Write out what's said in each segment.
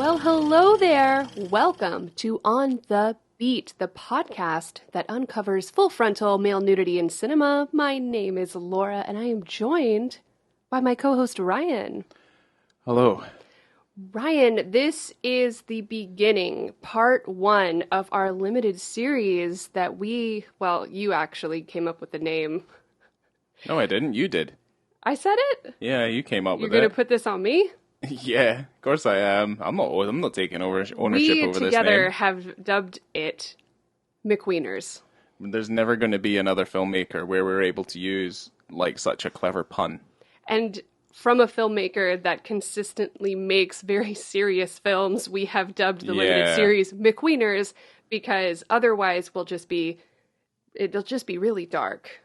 Well, hello there. Welcome to On the Beat, the podcast that uncovers full frontal male nudity in cinema. My name is Laura, and I am joined by my co-host Ryan. Hello. Ryan, this is the beginning, part one of our limited series that you actually came up with the name. No, I didn't. You did. I said it? Yeah, you came up with it. You're going to put this on me? Yeah, of course I am. I'm not taking ownership over this name. We together have dubbed it McQUEENERS. There's never going to be another filmmaker where we're able to use like such a clever pun. And from a filmmaker that consistently makes very serious films, we have dubbed the limited series McQUEENERS because otherwise it'll just be really dark.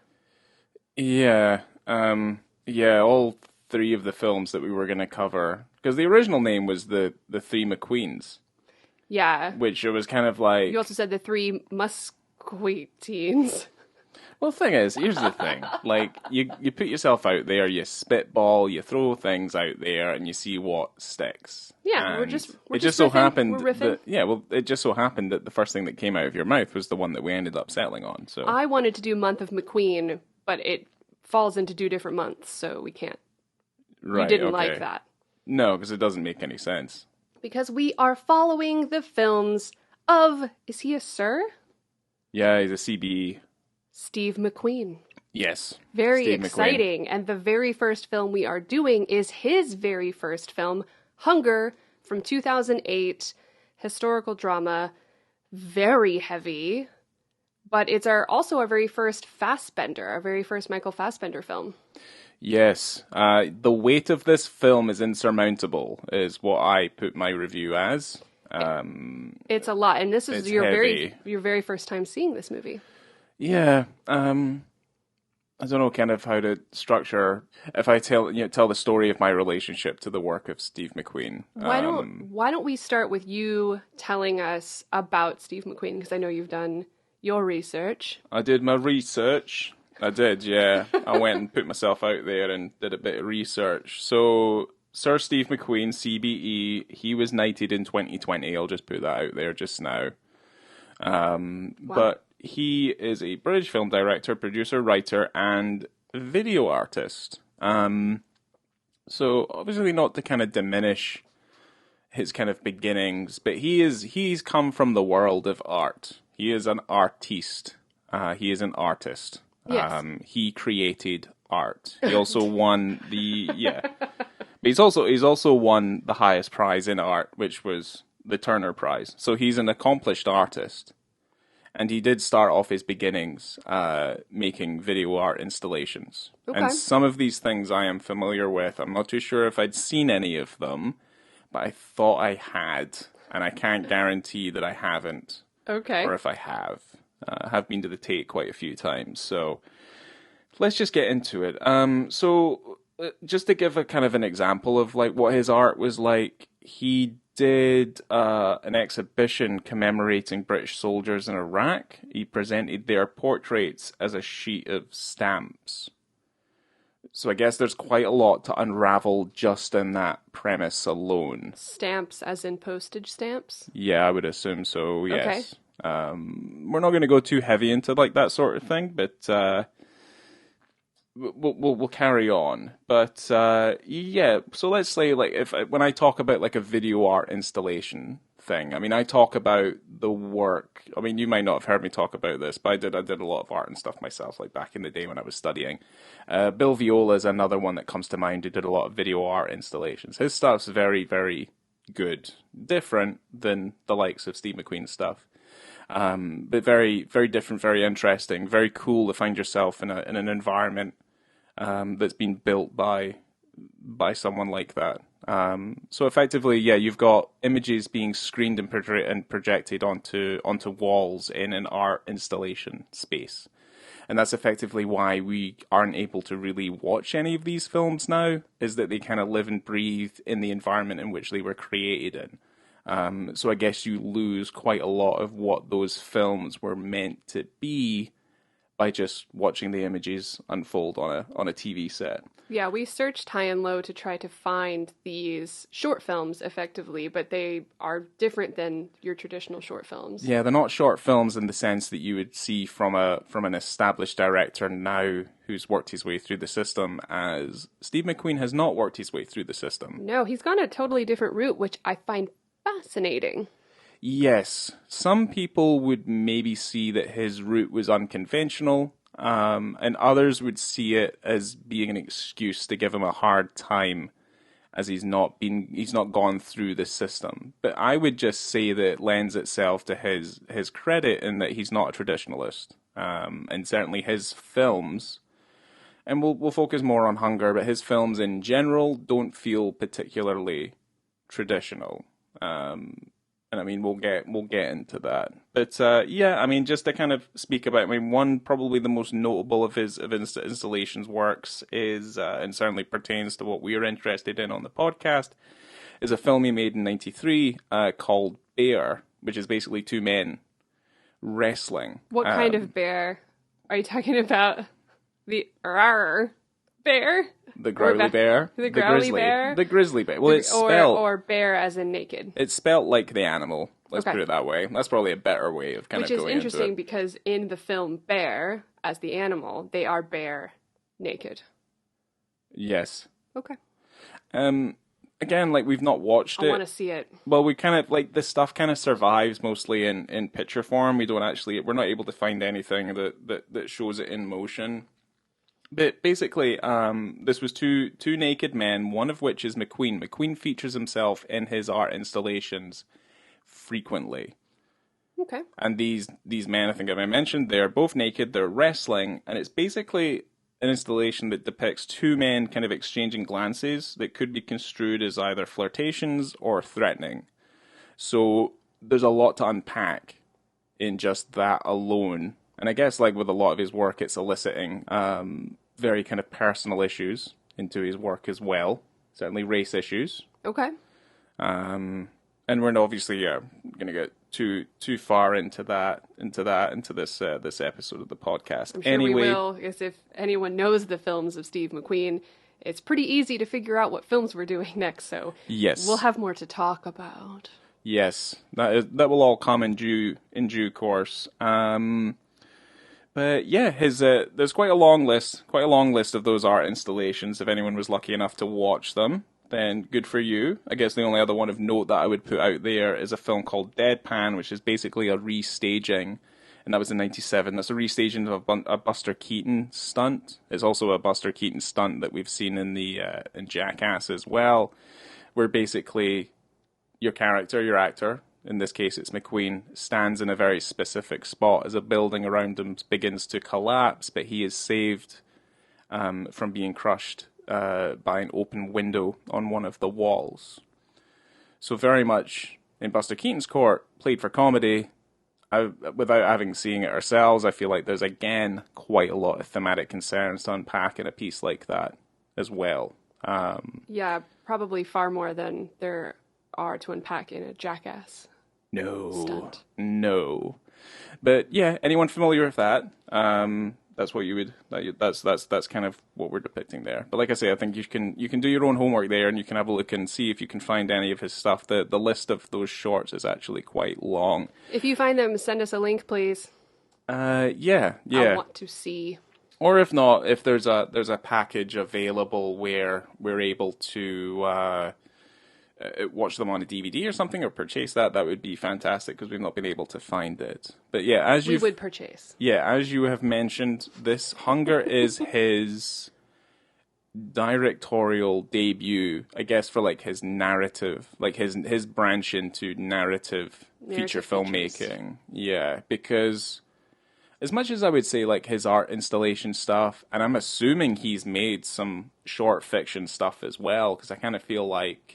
Yeah, all three of the films that we were going to cover, because the original name was the Three McQueens. Yeah. Which it was kind of like... You also said the Three Musqueteens. Well, the thing is, here's the thing. Like, you put yourself out there, you spitball, you throw things out there, and you see what sticks. Yeah, and we're just it just so riffing. happened We're riffing. it just so happened that the first thing that came out of your mouth was the one that we ended up settling on. So I wanted to do Month of McQueen, but it falls into 2 different months, so we can't. Right, you didn't like that. No, because it doesn't make any sense. Because we are following the films of, is he a sir? Yeah, he's a CBE. Steve McQueen. Yes. Very Steve exciting. McQueen. And the very first film we are doing is his very first film, Hunger, from 2008. Historical drama. Very heavy. But it's also our very first Fassbender, our very first Michael Fassbender film. Yes. The weight of this film is insurmountable, is what I put my review as. It's a lot. And this is your heavy. your very first time seeing this movie. Yeah, I don't know kind of how to structure, if I tell the story of my relationship to the work of Steve McQueen. Why don't we start with you telling us about Steve McQueen, because I know you've done your research. I did my research. I did, yeah. I went and put myself out there and did a bit of research. So, Sir Steve McQueen, CBE, he was knighted in 2020. I'll just put that out there just now. Wow. But he is a British film director, producer, writer, and video artist. So obviously not to kind of diminish his kind of beginnings, but he's come from the world of art. He is an artiste. He is an artist. Yes. He created art. He also won but he's also won the highest prize in art, which was the Turner Prize. So he's an accomplished artist. And he did start off his beginnings making video art installations. Okay. And some of these things I am familiar with. I'm not too sure if I'd seen any of them, but I thought I had. And I can't guarantee that I haven't. Okay. Or if I have. I have been to the Tate quite a few times. So let's just get into it. Just to give a kind of an example of like what his art was like, he did an exhibition commemorating British soldiers in Iraq. He presented their portraits as a sheet of stamps. So I guess there's quite a lot to unravel just in that premise alone. Stamps as in postage stamps? Yeah, I would assume so, yes. Okay. We're not going to go too heavy into like that sort of thing, but we'll carry on. But yeah, so let's say like when I talk about like a video art installation thing, I mean I talk about the work. I mean you might not have heard me talk about this, but I did a lot of art and stuff myself, like back in the day when I was studying. Bill Viola is another one that comes to mind who did a lot of video art installations. His stuff's very, very good, different than the likes of Steve McQueen's stuff. But very, very different, very interesting, very cool to find yourself in an environment that's been built by someone like that. So effectively, yeah, you've got images being screened and projected onto walls in an art installation space. And that's effectively why we aren't able to really watch any of these films now, is that they kind of live and breathe in the environment in which they were created in. So I guess you lose quite a lot of what those films were meant to be by just watching the images unfold on a TV set. Yeah, we searched high and low to try to find these short films effectively, but they are different than your traditional short films. Yeah, they're not short films in the sense that you would see from an established director now who's worked his way through the system, as Steve McQueen has not worked his way through the system. No, he's gone a totally different route, which I find fascinating. Yes, some people would maybe see that his route was unconventional, and others would see it as being an excuse to give him a hard time, as he's not gone through the system. But I would just say that it lends itself to his credit in that he's not a traditionalist, and certainly his films. And we'll focus more on Hunger, but his films in general don't feel particularly traditional. And I mean, we'll get into that. But yeah, I mean, just to kind of speak about, I mean, one probably the most notable of his installations works is, and certainly pertains to what we are interested in on the podcast, is a film he made in '93 called Bear, which is basically two men wrestling. What kind of bear? Are you talking about the rawr bear? The growly bear, the growly bear, the grizzly bear. Well, it's spelled or bear as in naked. It's spelled like the animal. Let's put it that way. That's probably a better way of kind of going into it. Which is interesting because in the film Bear, as the animal, they are bare naked. Yes. Okay. Again, like we've not watched it. I want to see it. Well, we kind of like this stuff kind of survives mostly in picture form. We're not able to find anything that shows it in motion. But basically, this was two naked men, one of which is McQueen. McQueen features himself in his art installations frequently. Okay. And these men, I think I mentioned, they're both naked, they're wrestling, and it's basically an installation that depicts two men kind of exchanging glances that could be construed as either flirtations or threatening. So there's a lot to unpack in just that alone. And I guess, like with a lot of his work, it's eliciting very kind of personal issues into his work as well. Certainly race issues. Okay. And we're not obviously going to get too far into this episode of the podcast. I'm sure we will, because if anyone knows the films of Steve McQueen, it's pretty easy to figure out what films we're doing next. So yes, we'll have more to talk about. Yes, that will all come in due course. But yeah, there's quite a long list of those art installations. If anyone was lucky enough to watch them, then good for you. I guess the only other one of note that I would put out there is a film called Deadpan, which is basically a restaging, and that was in '97. That's a restaging of a Buster Keaton stunt. It's also a Buster Keaton stunt that we've seen in in Jackass as well, where basically your actor, in this case it's McQueen, stands in a very specific spot as a building around him begins to collapse, but he is saved from being crushed by an open window on one of the walls. So very much in Buster Keaton's court, played for comedy. Without having seen it ourselves, I feel like there's again quite a lot of thematic concerns to unpack in a piece like that as well. Yeah, probably far more than there are to unpack in a Jackass stunt. No. But yeah, anyone familiar with that? That's what you would. That's kind of what we're depicting there. But like I say, I think you can do your own homework there, and you can have a look and see if you can find any of his stuff. The list of those shorts is actually quite long. If you find them, send us a link, please. Yeah. I want to see. Or if not, if there's a package available where we're able to watch them on a DVD or something, or purchase that would be fantastic, because we've not been able to find it. But yeah, we would purchase. Yeah, as you have mentioned, this Hunger is his directorial debut, I guess, for like his narrative, like his branch into narrative feature filmmaking. Yeah, because as much as I would say like his art installation stuff, and I'm assuming he's made some short fiction stuff as well, because I kind of feel like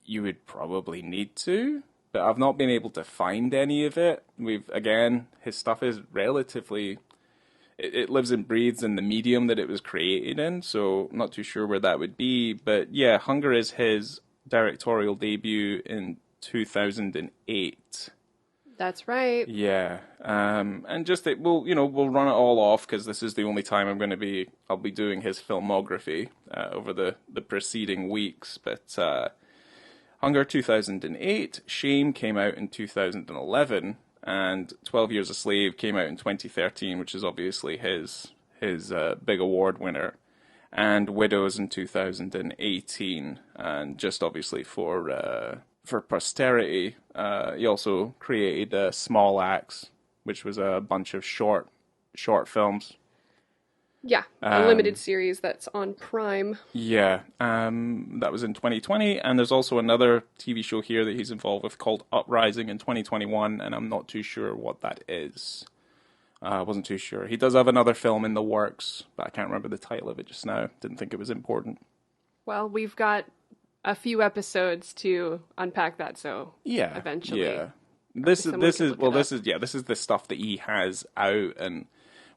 you would probably need to, but I've not been able to find any of it. His stuff is relatively, it lives and breathes in the medium that it was created in, so I'm not too sure where that would be. But yeah, Hunger is his directorial debut in 2008. That's right. Yeah, and just we'll run it all off because this is the only time I'll be doing his filmography over the preceding weeks. But Hunger 2008, Shame came out in 2011, and 12 Years a Slave came out in 2013, which is obviously his big award winner, and Widows in 2018, and just obviously for posterity, he also created Small Axe, which was a bunch of short films. Yeah, a limited series that's on Prime. Yeah, that was in 2020, and there's also another TV show here that he's involved with called Uprising in 2021, and I'm not too sure what that is. I wasn't too sure. He does have another film in the works, but I can't remember the title of it just now. Didn't think it was important. Well, we've got a few episodes to unpack that, so yeah, eventually. Yeah. This is the stuff that he has out, and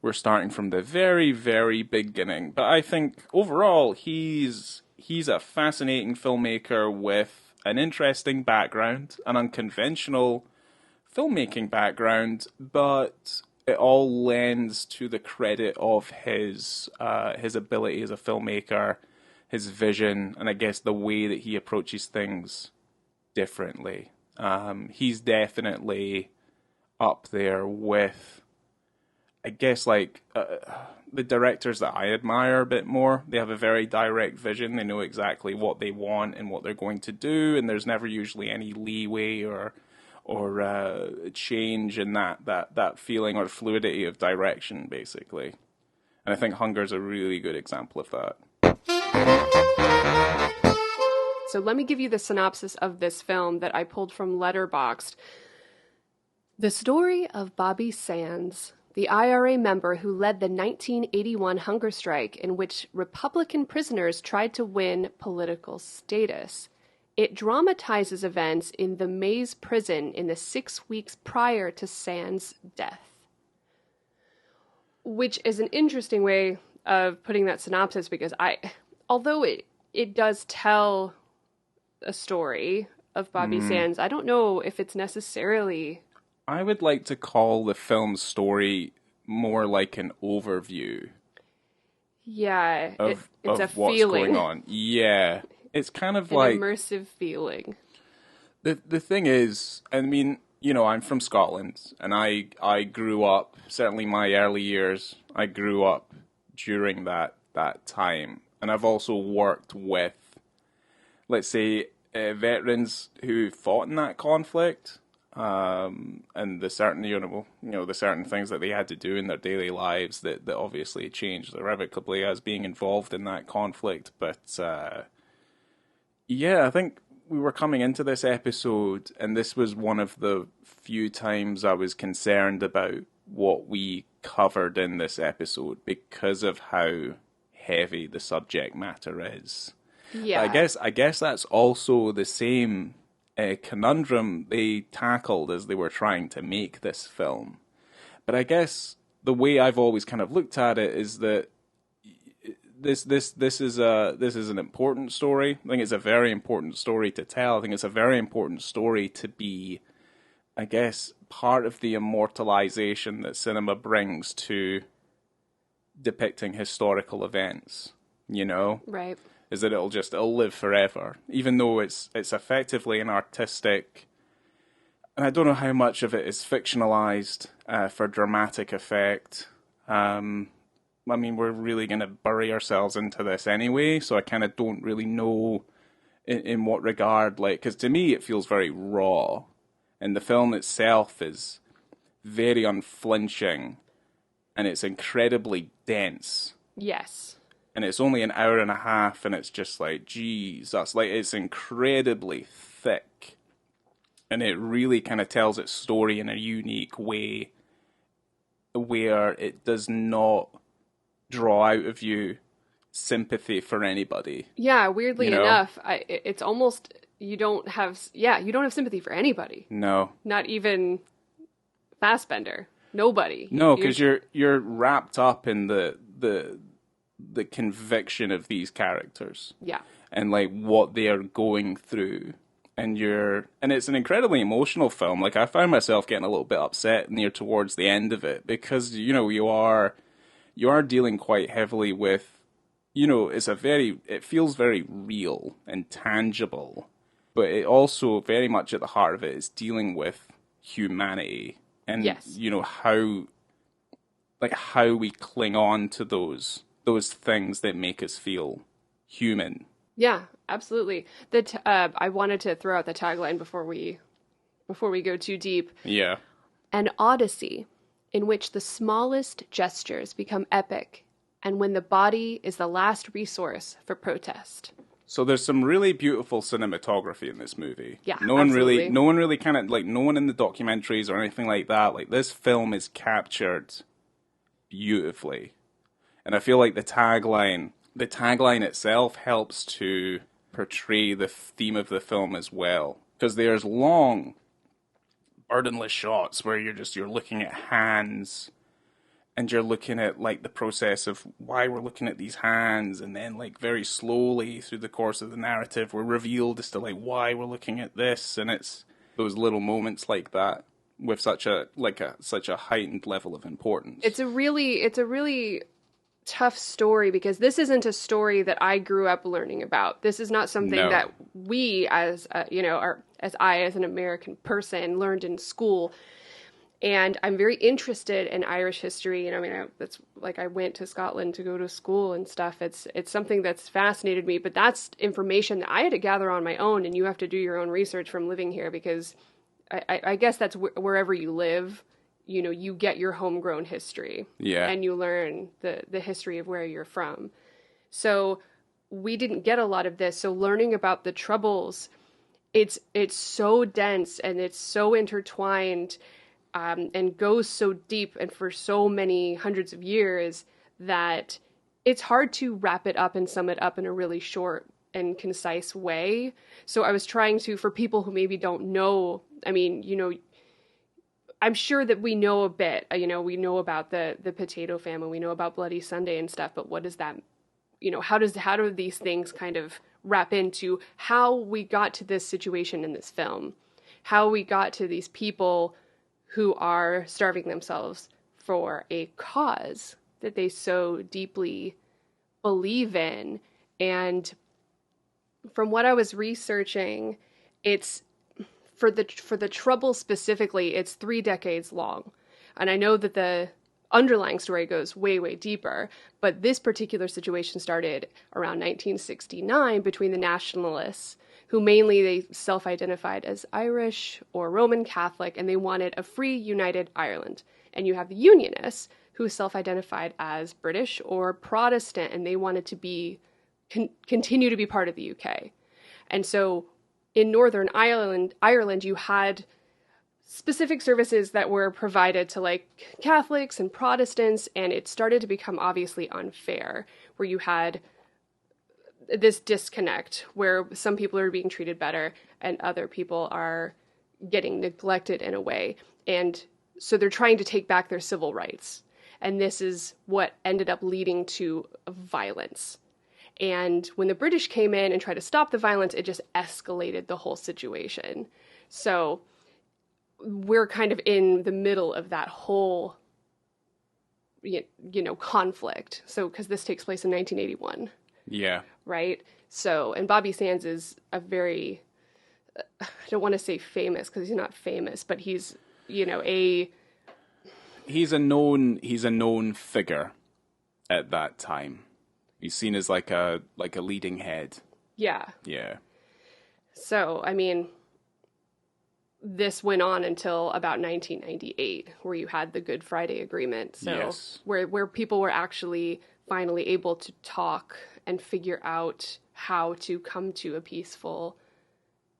we're starting from the very, very beginning. But I think overall he's a fascinating filmmaker with an interesting background, an unconventional filmmaking background, but it all lends to the credit of his ability as a filmmaker, his vision, and I guess the way that he approaches things differently. He's definitely up there with, I guess, like the directors that I admire a bit more. They have a very direct vision. They know exactly what they want and what they're going to do, and there's never usually any leeway or change in that feeling or fluidity of direction, basically. And I think Hunger's a really good example of that. So let me give you the synopsis of this film that I pulled from Letterboxd. The story of Bobby Sands, the IRA member who led the 1981 hunger strike in which Republican prisoners tried to win political status. It dramatizes events in the Maze prison in the 6 weeks prior to Sands' death. Which is an interesting way of putting that synopsis, because although it does tell a story of Bobby Sands, I don't know if it's necessarily... I would like to call the film's story more like an overview. Yeah, of it's a what's feeling. going on. Yeah. It's kind of an like... immersive feeling. The thing is, I mean, I'm from Scotland, and I grew up, certainly my early years, I grew up during that time. And I've also worked with, let's say, veterans who fought in that conflict, and the certain, the certain things that they had to do in their daily lives that obviously changed irrevocably as being involved in that conflict. But, yeah, I think we were coming into this episode, and this was one of the few times I was concerned about what we covered in this episode because of how heavy the subject matter is. Yeah. I guess that's also the same conundrum they tackled as they were trying to make this film. But I guess the way I've always kind of looked at it is that this is an important story. I think it's a very important story to tell. I think it's a very important story to be, I guess, part of the immortalization that cinema brings to depicting historical events, Right. is that it'll live forever, even though it's effectively an artistic, and I don't know how much of it is fictionalized for dramatic effect. I mean, we're really going to bury ourselves into this anyway, so I kind of don't really know in what regard, because to me it feels very raw, and the film itself is very unflinching, and it's incredibly dense. Yes. And it's only an hour and a half, and it's just like, Jesus, it's incredibly thick. And it really kind of tells its story in a unique way, where it does not draw out of you sympathy for anybody. Yeah, weirdly enough, it's almost you don't have sympathy for anybody. No, not even Fassbender. Nobody. No, because you're wrapped up in the conviction of these characters. Yeah. And what they are going through, and it's an incredibly emotional film. Like, I found myself getting a little bit upset near towards the end of it because, you are dealing quite heavily with, it feels very real and tangible, but it also very much at the heart of it is dealing with humanity and, Yes. how we cling on to those things that make us feel human. Yeah, absolutely. I wanted to throw out the tagline before we go too deep. Yeah. An odyssey in which the smallest gestures become epic, and when the body is the last resource for protest. So there's some really beautiful cinematography in this movie. Yeah, no one absolutely. really kind of like no one in the documentaries or anything like that. Like, this film is captured beautifully, and I feel like the tagline itself helps to portray the theme of the film as well, because there's long, burdenless shots where you're looking at hands, and you're looking at like the process of why we're looking at these hands, and then like very slowly through the course of the narrative we're revealed as to like why we're looking at this, and it's those little moments like that with such a heightened level of importance. It's a really tough story because this isn't a story that I grew up learning about. This is not something No. that we as as an American person learned in school. And I'm very interested in Irish history. And I mean, that's like, I went to Scotland to go to school and stuff. It's something that's fascinated me, but that's information that I had to gather on my own. And you have to do your own research from living here, because I guess that's wherever you live, you get your homegrown history. Yeah. And you learn the history of where you're from. So we didn't get a lot of this. So learning about the Troubles, it's so dense and it's so intertwined. And goes so deep and for so many hundreds of years that it's hard to wrap it up and sum it up in a really short and concise way. So I was trying to, for people who maybe don't know, I mean, I'm sure that we know a bit, we know about the potato famine, we know about Bloody Sunday and stuff, but what does that, how do these things kind of wrap into how we got to this situation in this film, how we got to these people who are starving themselves for a cause that they so deeply believe in. And from what I was researching, it's for the Trouble specifically, it's 3 decades long. And I know that the underlying story goes way, way deeper, but this particular situation started around 1969 between the nationalists, who mainly they self-identified as Irish or Roman Catholic, and they wanted a free, united Ireland. And you have the Unionists, who self-identified as British or Protestant, and they wanted to continue to be part of the UK. And so in Northern Ireland, you had specific services that were provided to like Catholics and Protestants, and it started to become obviously unfair, where you had this disconnect where some people are being treated better and other people are getting neglected in a way. And so they're trying to take back their civil rights. And this is what ended up leading to violence. And when the British came in and tried to stop the violence, it just escalated the whole situation. So we're kind of in the middle of that whole, conflict. So, because this takes place in 1981. Yeah. Right? So, and Bobby Sands is a very, I don't want to say famous because he's not famous, but he's, He's a known figure at that time. He's seen as like a leading head. Yeah. Yeah. So, I mean, this went on until about 1998, where you had the Good Friday Agreement. So, yes. where people were actually finally able to talk and figure out how to come to a peaceful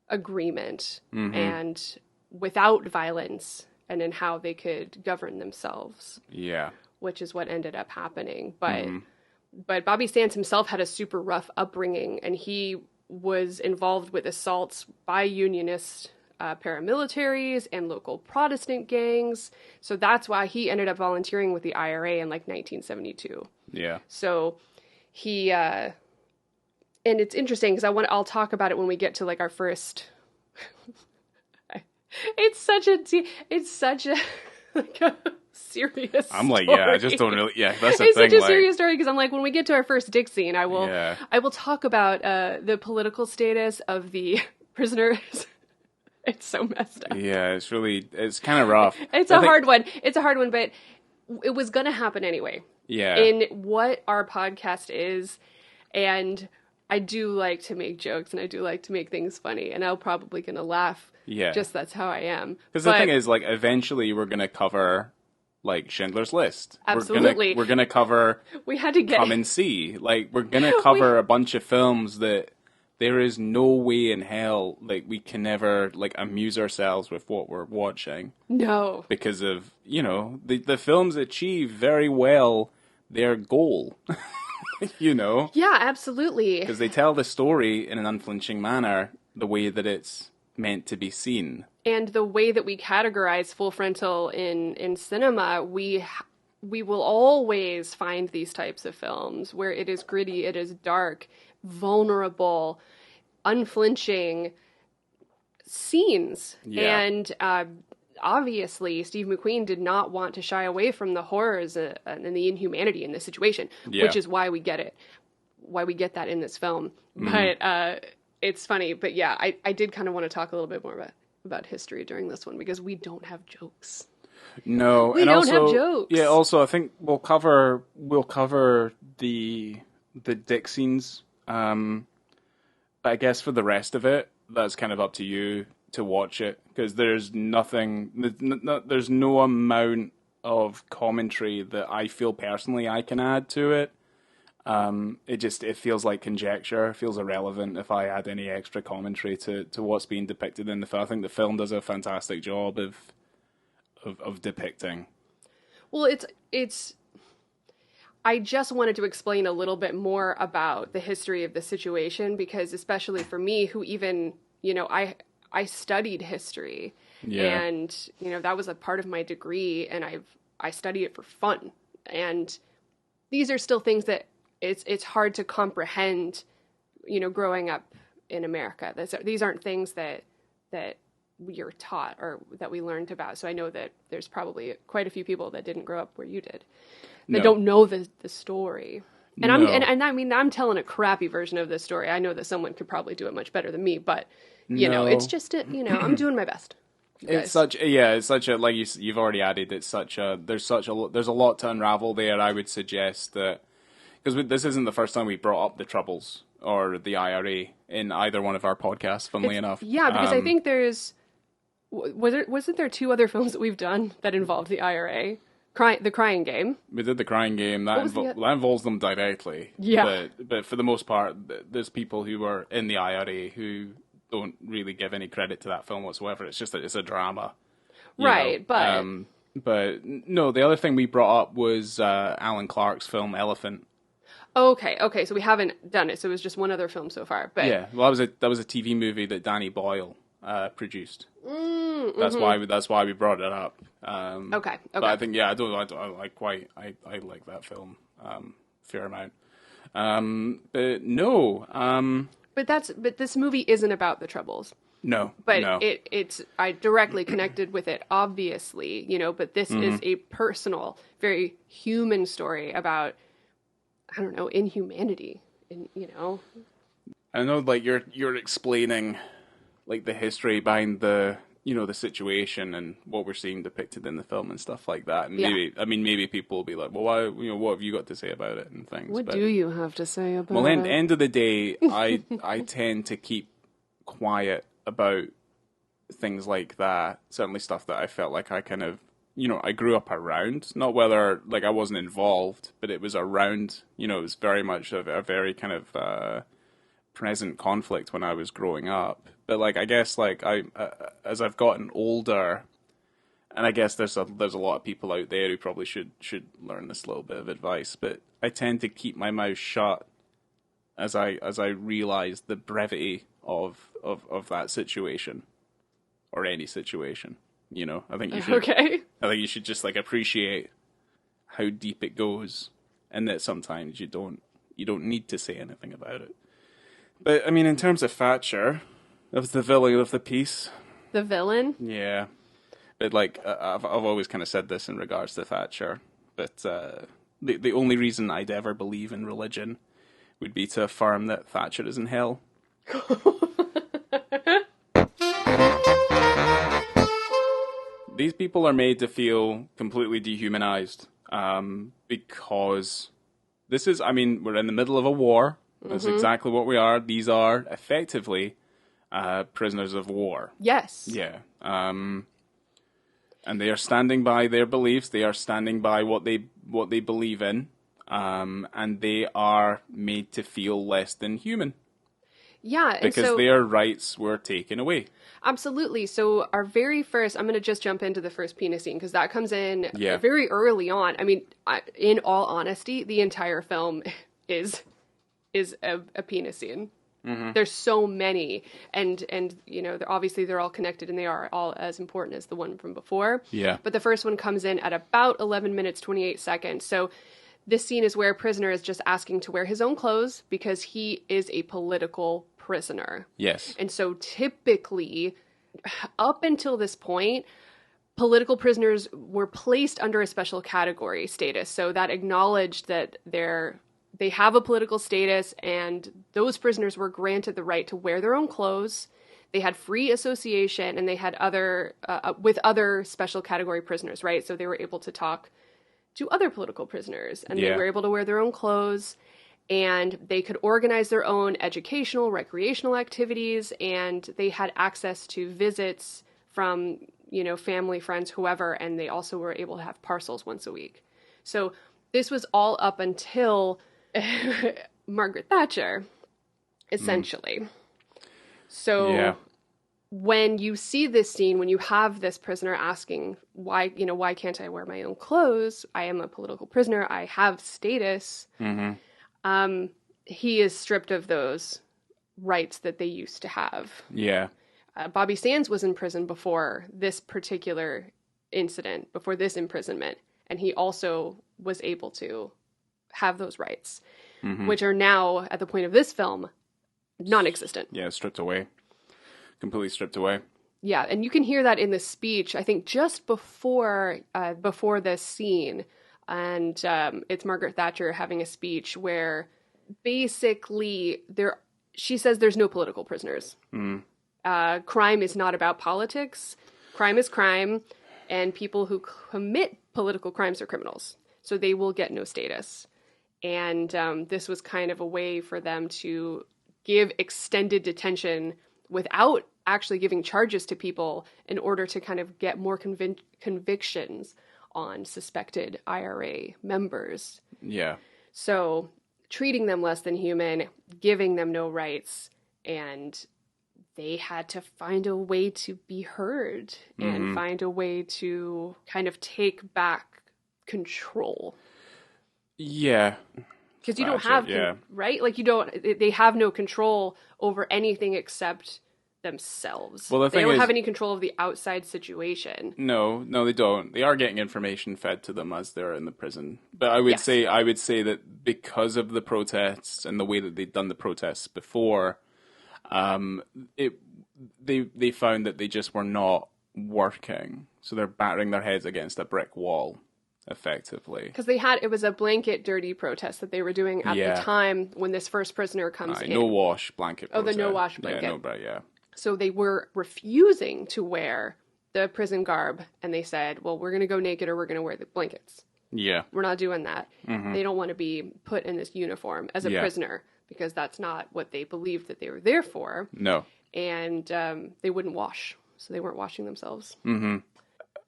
agreement and without violence, and in how they could govern themselves. Yeah. Which is what ended up happening. But Bobby Sands himself had a super rough upbringing, and he was involved with assaults by Unionist paramilitaries and local Protestant gangs. So that's why he ended up volunteering with the IRA in like 1972. Yeah. So he, and it's interesting because I'll talk about it when we get to like our first it's such a like a serious I'm like, story. yeah, I just don't really, yeah, that's the It's thing. such a Like, serious story because I'm like, when we get to our first dick scene, I will yeah, talk about the political status of the prisoners. It's so messed up. yeah, it's kind of rough. It's But a I think, hard one. It's a hard one, but it was going to happen anyway. yeah, In what our podcast is, and I do like to make jokes and I do like to make things funny, and I'm probably going to laugh. yeah. Just that's how I am. Because the thing is, like, eventually we're gonna cover like Schindler's List. Absolutely. We're gonna cover we had to get Come and See. Like, we're gonna cover a bunch of films that there is no way in hell like we can ever like amuse ourselves with what we're watching no. because of the films achieve very well their goal. Yeah, absolutely. Because they tell the story in an unflinching manner, the way that it's meant to be seen. And the way that we categorize full frontal in cinema, we will always find these types of films where it is gritty, it is dark, vulnerable, unflinching scenes. Yeah. And obviously, Steve McQueen did not want to shy away from the horrors and the inhumanity in this situation, Yeah. which is why we get it, why we get that in this film. But it's funny. But yeah, I did kind of want to talk a little bit more about history during this one because we don't have jokes. No, We and don't also, have jokes. Yeah, also I think we'll cover the dick scenes. But I guess for the rest of it, that's kind of up to you to watch it because there's there's no amount of commentary that I feel personally I can add to it. It feels like conjecture. It feels irrelevant if I add any extra commentary to what's being depicted in the film. I think the film does a fantastic job of depicting. Well, it's. I just wanted to explain a little bit more about the history of the situation because, especially for me, who even I studied history, and that was a part of my degree, and I studied it for fun, and these are still things that it's hard to comprehend, growing up in America. These aren't things that you're taught or that we learned about. So I know that there's probably quite a few people that didn't grow up where you did that don't know the story. And No. I mean, I'm telling a crappy version of this story. I know that someone could probably do it much better than me, but No. it's just I'm doing my best. It's such a like you've already added. There's a lot to unravel there. I would suggest that because this isn't the first time we brought up the Troubles or the IRA in either one of our podcasts. Funnily enough, Yeah, because I think wasn't there two other films that we've done that involved the IRA? The Crying Game. we did the Crying Game that involves them directly. Yeah. but for the most part, there's people who were in the IRA who don't really give any credit to that film whatsoever. It's just that it's a drama, Right, but no. The other thing we brought up was Alan Clark's film Elephant. Okay, so we haven't done it. So it was just one other film so far. But Yeah, well, that was a TV movie that Danny Boyle produced. That's why we brought it up. Okay. But I think I like that film fair amount. But no, but this movie isn't about the Troubles. no, But no. I directly connected with it, obviously, but this is a personal, very human story about, I don't know, inhumanity, I know, like you're explaining, like the history behind the the situation and what we're seeing depicted in the film and stuff like that. And maybe people will be like, well, why, what have you got to say about it and things. What do you have to say about Well, it? end of the day, I tend to keep quiet about things like that. Certainly stuff that I felt like I kind of, I grew up around. Not whether, like, I wasn't involved, but it was around, it was very much a very kind of present conflict when I was growing up. But, like, I guess, like, as I've gotten older, and I guess there's a lot of people out there who probably should learn this little bit of advice, but I tend to keep my mouth shut as I realize the brevity of that situation or any situation. I think you should. Okay. I think you should just like appreciate how deep it goes, and that sometimes you don't need to say anything about it. But I mean, in terms of Thatcher, of the villain of the piece. The villain? Yeah. But like I've always kind of said this in regards to Thatcher, but the only reason I'd ever believe in religion would be to affirm that Thatcher is in hell. These people are made to feel completely dehumanized because this is, I mean, we're in the middle of a war. That's exactly what we are. These are effectively prisoners of war. Yes. Yeah. And they are standing by their beliefs. They are standing by what they believe in. And they are made to feel less than human. Yeah. Because so, their rights were taken away. Absolutely. So our very first, I'm going to just jump into the first penis scene because that comes in very early on. I mean, in all honesty, the entire film is a penis scene. There's so many, and you know, they're all connected, and they are all as important as the one from before. Yeah. But the first one comes in at about 11 minutes 28 seconds. So this scene is where a prisoner is just asking to wear his own clothes because he is a political prisoner. Yes. And so typically, up until this point, political prisoners were placed under a special category status. So that acknowledged that they have a political status, and those prisoners were granted the right to wear their own clothes. They had free association, and they had with other special category prisoners, right? So they were able to talk to other political prisoners, and they were able to wear their own clothes, and they could organize their own educational, recreational activities, and they had access to visits from, you know, family, friends, whoever, and they also were able to have parcels once a week. So this was all up until Margaret Thatcher, essentially. So when you see this scene, when you have this prisoner asking, why can't I wear my own clothes? I am a political prisoner. I have status. He is stripped of those rights that they used to have. Yeah. Bobby Sands was in prison before this particular incident, before this imprisonment, and he also was able to have those rights, which are now, at the point of this film, non-existent. Yeah, stripped away. Completely stripped away. Yeah, and you can hear that in the speech, I think, just before this scene. And it's Margaret Thatcher having a speech where basically she says there's no political prisoners. Crime is not about politics. Crime is crime, and people who commit political crimes are criminals. So they will get no status. And this was kind of a way for them to give extended detention without actually giving charges to people in order to kind of get more convictions on suspected IRA members. Yeah. So treating them less than human, giving them no rights, and they had to find a way to be heard and find a way to kind of take back control. Yeah. Because you don't have, right? Like they have no control over anything except themselves. Well, they don't have any control of the outside situation. No, they don't. They are getting information fed to them as they're in the prison. But I would say that because of the protests and the way that they'd done the protests before, they found that they just were not working. So they're battering their heads against a brick wall, effectively. Because it was a blanket dirty protest that they were doing at the time when this first prisoner comes in. No wash blanket protest. The no wash blanket. Yeah. So they were refusing to wear the prison garb, and they said, well, we're going to go naked or we're going to wear the blankets. Yeah. We're not doing that. They don't want to be put in this uniform as a prisoner because that's not what they believed that they were there for. No. And they wouldn't wash, so they weren't washing themselves.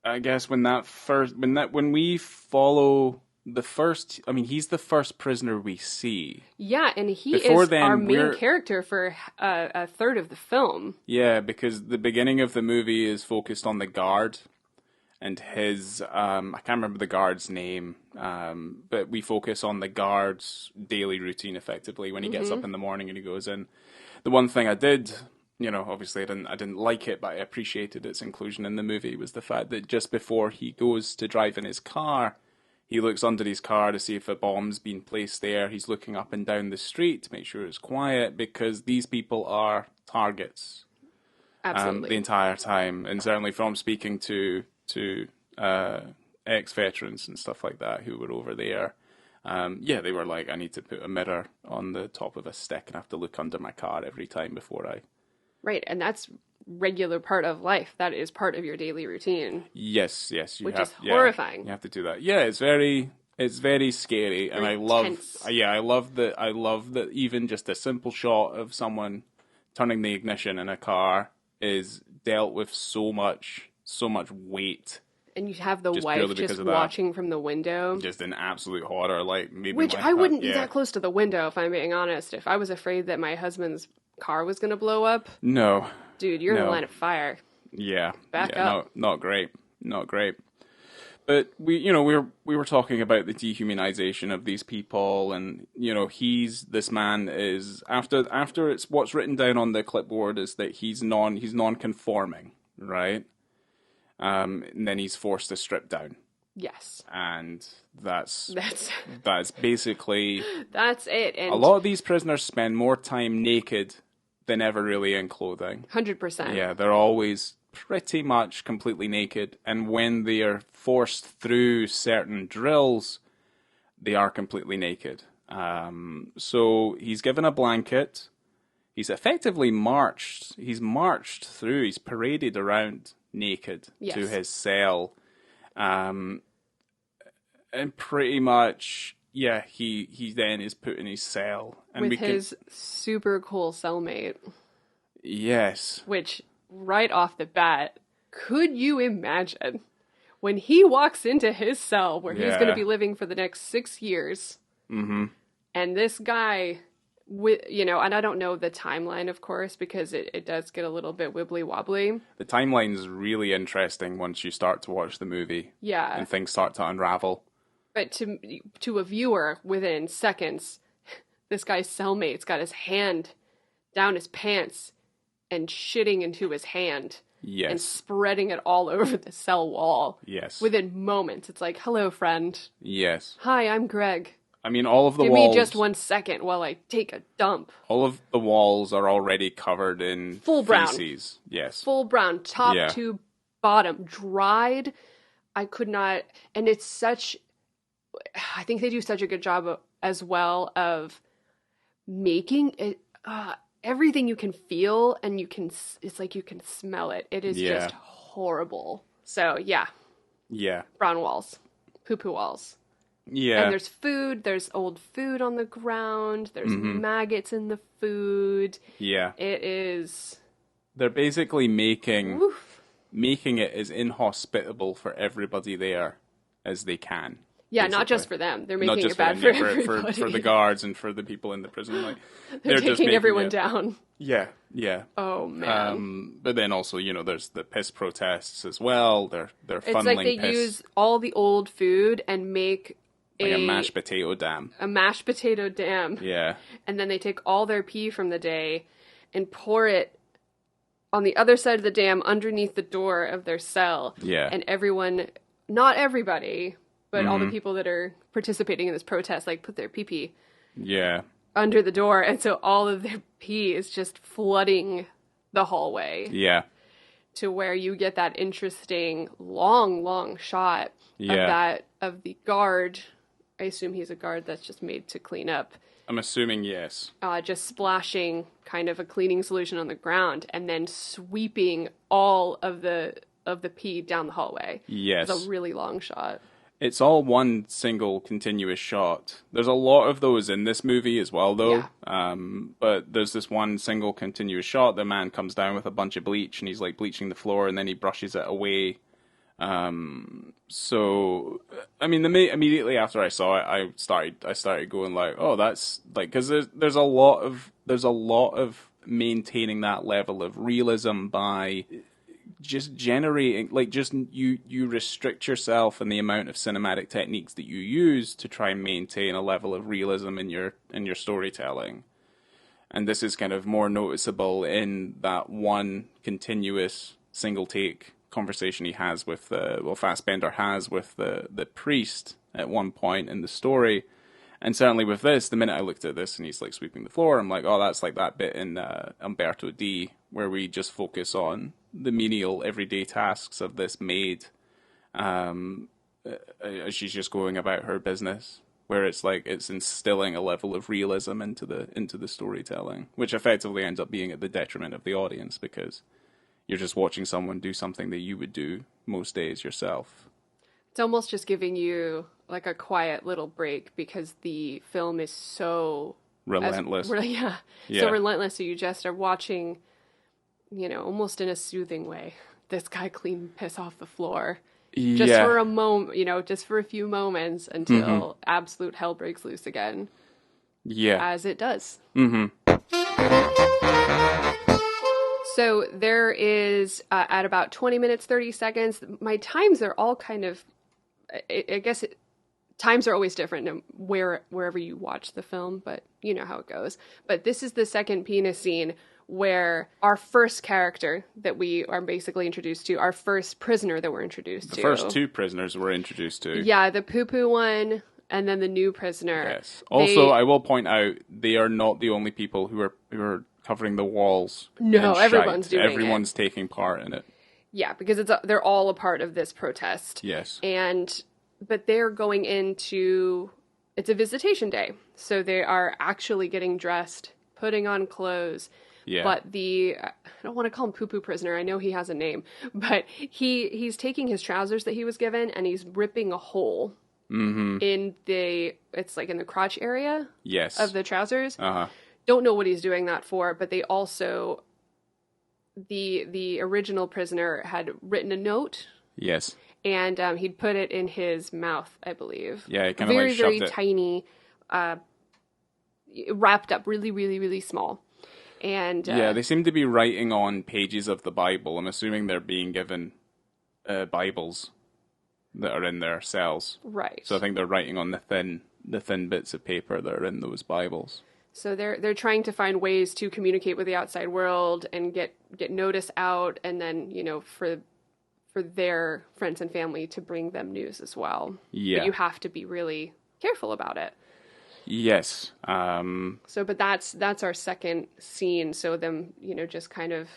I guess when we follow the first, I mean, he's the first prisoner we see. Yeah, and he is our main character for a third of the film. Yeah, because the beginning of the movie is focused on the guard and his, I can't remember the guard's name, but we focus on the guard's daily routine, effectively, when he gets up in the morning and he goes in. The one thing I did, obviously I didn't like it, but I appreciated its inclusion in the movie, was the fact that just before he goes to drive in his car, he looks under his car to see if a bomb's been placed there. He's looking up and down the street to make sure it's quiet, because these people are targets. the Absolutely. entire time, and certainly from speaking to ex-veterans and stuff like that who were over there. Yeah, they were like, I need to put a mirror on the top of a stick and have to look under my car every time before I. Right, and that's regular part of life. That is part of your daily routine, Yes, you which have. is Yeah, horrifying. you have to do that. Yeah, it's very scary, and Very I love. tense. Yeah, I love that even just a simple shot of someone turning the ignition in a car is dealt with so much weight, And you have the just purely wife because just of that. watching from the window. Just an absolute horror, like maybe Which my I wouldn't be yeah. that close to the window, if I'm being honest. If I was afraid that my husband's car was going to blow up, No, dude, you're in the no. line of fire. Yeah, Back yeah, up. not great, not great. But we were talking about the dehumanization of these people, and this man is after it's what's written down on the clipboard is that he's non-conforming, right? And then he's forced to strip down, Yes. and that's That's basically that's it. And a lot of these prisoners spend more time naked than ever really in clothing. 100%. Yeah, they're always pretty much completely naked, and when they are forced through certain drills, they are completely naked. So he's given a blanket. He's effectively marched. He's marched through. He's paraded around naked Yes. to his cell, and pretty much, yeah, he then is put in his cell, and With his super cool cellmate, yes. which right off the bat, could you imagine when he walks into his cell where he's going to Yeah. be living for the next 6 years, Mm-hmm. and this guy, and I don't know the timeline, of course, because it does get a little bit wibbly wobbly. The timeline's really interesting once you start to watch the movie. Yeah. And things start to unravel. But to a viewer, within seconds, this guy's cellmate's got his hand down his pants and shitting into his hand and Yes. spreading it all over the cell wall. Yes. Within moments, it's like, hello, friend. Yes. Hi, I'm Greg. I mean, all of the Give walls. me just 1 second while I take a dump. All of the walls are already covered in Full brown. feces. Yes. Full brown, top Yeah. to bottom, dried. I could not, and it's such, I think they do such a good job as well of making it, everything you can feel, and it's like you can smell it. It is Yeah. just horrible. So yeah, Yeah. brown walls, poo-poo walls. Yeah. And there's old food on the ground, there's Mm-hmm. maggots in the food. Yeah. It is, They're basically making oof. it as inhospitable for everybody there as they can. Yeah, not basically. just for them. They're Not making just it bad them, for yeah, everybody. for the guards and for the people in the prison. Like They're just taking making everyone it- down. Yeah. Yeah. Oh man. But then also, there's the piss protests as well. They're It's funneling like they piss use all the old food and make like a mashed potato dam. a mashed potato dam. Yeah. And then they take all their pee from the day and pour it on the other side of the dam underneath the door of their cell. Yeah. And everyone, not everybody, but all Mm-hmm. the people that are participating in this protest, like put their pee Yeah. under the door. And so all of their pee is just flooding the hallway Yeah. to where you get that interesting long shot Yeah. of the guard. I assume he's a guard that's just made to clean up. I'm assuming yes. Just splashing kind of a cleaning solution on the ground and then sweeping all of the pee down the hallway. Yes. It's a really long shot. It's all one single continuous shot. There's a lot of those in this movie as well, though. Yeah. But there's this one single continuous shot. The man comes down with a bunch of bleach and he's like bleaching the floor, and then he brushes it away. So I mean, immediately after I saw it, I started going like, oh, that's like, because there's a lot of maintaining that level of realism by just generating, like, just you restrict yourself in the amount of cinematic techniques that you use to try and maintain a level of realism in your storytelling. And this is kind of more noticeable in that one continuous single take conversation he has with Fassbender has with the priest at one point in the story. And certainly with this, the minute I looked at this and he's like sweeping the floor, I'm like, oh, that's like that bit in Umberto D where we just focus on the menial everyday tasks of this maid, as she's just going about her business, where it's like it's instilling a level of realism into the storytelling, which effectively ends up being at the detriment of the audience because you're just watching someone do something that you would do most days yourself. It's almost just giving you like a quiet little break because the film is so Relentless. Yeah. So relentless. So you just are watching, almost in a soothing way, this guy clean piss off the floor. Just for a moment, just for a few moments until absolute hell breaks loose again. Yeah. As it does. Mm-hmm. So there is, at about 20 minutes, 30 seconds, my times are all kind of, I guess times are always different wherever you watch the film, but you know how it goes. But this is the second penis scene where our first character that we are basically introduced to, our first prisoner that we're introduced to. The first two prisoners we're introduced to. Yeah, the poo-poo one and then the new prisoner. Yes. Also, I will point out, they are not the only people who are covering the walls. No, everyone's doing it. Everyone's taking part in it. Yeah, because they're all a part of this protest. Yes. But they're going into, it's a visitation day. So they are actually getting dressed, putting on clothes. Yeah. But I don't want to call him poo-poo prisoner. I know he has a name. But he's taking his trousers that he was given and he's ripping a hole in it's like in the crotch area of the trousers. Uh-huh. Don't know what he's doing that for, but they also, the original prisoner had written a note. Yes. And he'd put it in his mouth, I believe. Yeah, he kind of like shoved it. Very tiny, wrapped up really, really, really small. And they seem to be writing on pages of the Bible. I'm assuming they're being given Bibles that are in their cells. Right. So I think they're writing on the thin bits of paper that are in those Bibles. So they're trying to find ways to communicate with the outside world and get notice out, and then for their friends and family to bring them news as well. Yeah. But you have to be really careful about it. Yes. But that's our second scene. So them, just kind of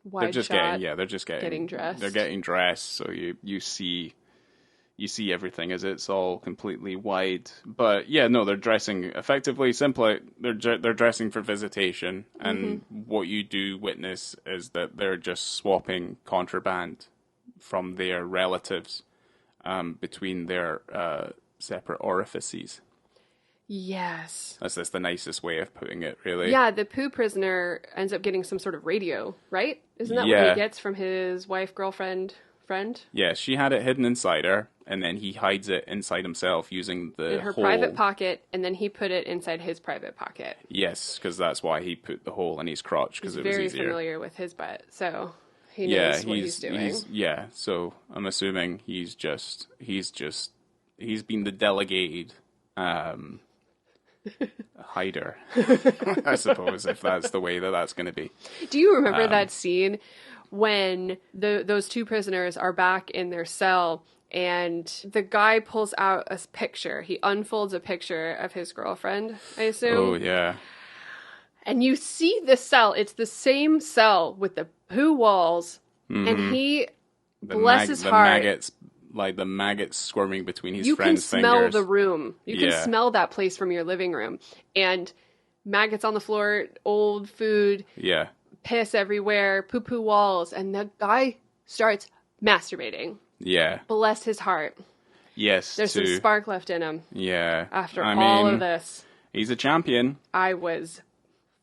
wide shot. They're just getting dressed. They're getting dressed. So you see everything as it's all completely wide. But yeah, no, they're dressing effectively, simply. They're dressing for visitation, and what you do witness is that they're just swapping contraband from their relatives between their separate orifices. Yes. That's the nicest way of putting it, really. Yeah, the poo prisoner ends up getting some sort of radio, right? Isn't that what he gets from his wife, girlfriend, friend? Yeah, she had it hidden inside her, and then he hides it inside himself using in her private pocket, and then he put it inside his private pocket. Yes, because that's why he put the hole in his crotch, because it was easier. He's very familiar with his butt, so he knows what he's doing. So I'm assuming he's been the delegated hider, I suppose, if that's the way that's going to be. Do you remember that scene when those two prisoners are back in their cell and the guy pulls out a picture? He unfolds a picture of his girlfriend, I assume. Oh, yeah. And you see the cell. It's the same cell with the poo walls. And he, bless his heart. The maggots squirming between his friend's fingers. You can smell the room. You can smell that place from your living room. And maggots on the floor, old food. Yeah. Piss everywhere, poo-poo walls. And the guy starts masturbating. Yeah. Bless his heart. Yes. There's some spark left in him. Yeah. After all of this. He's a champion. I was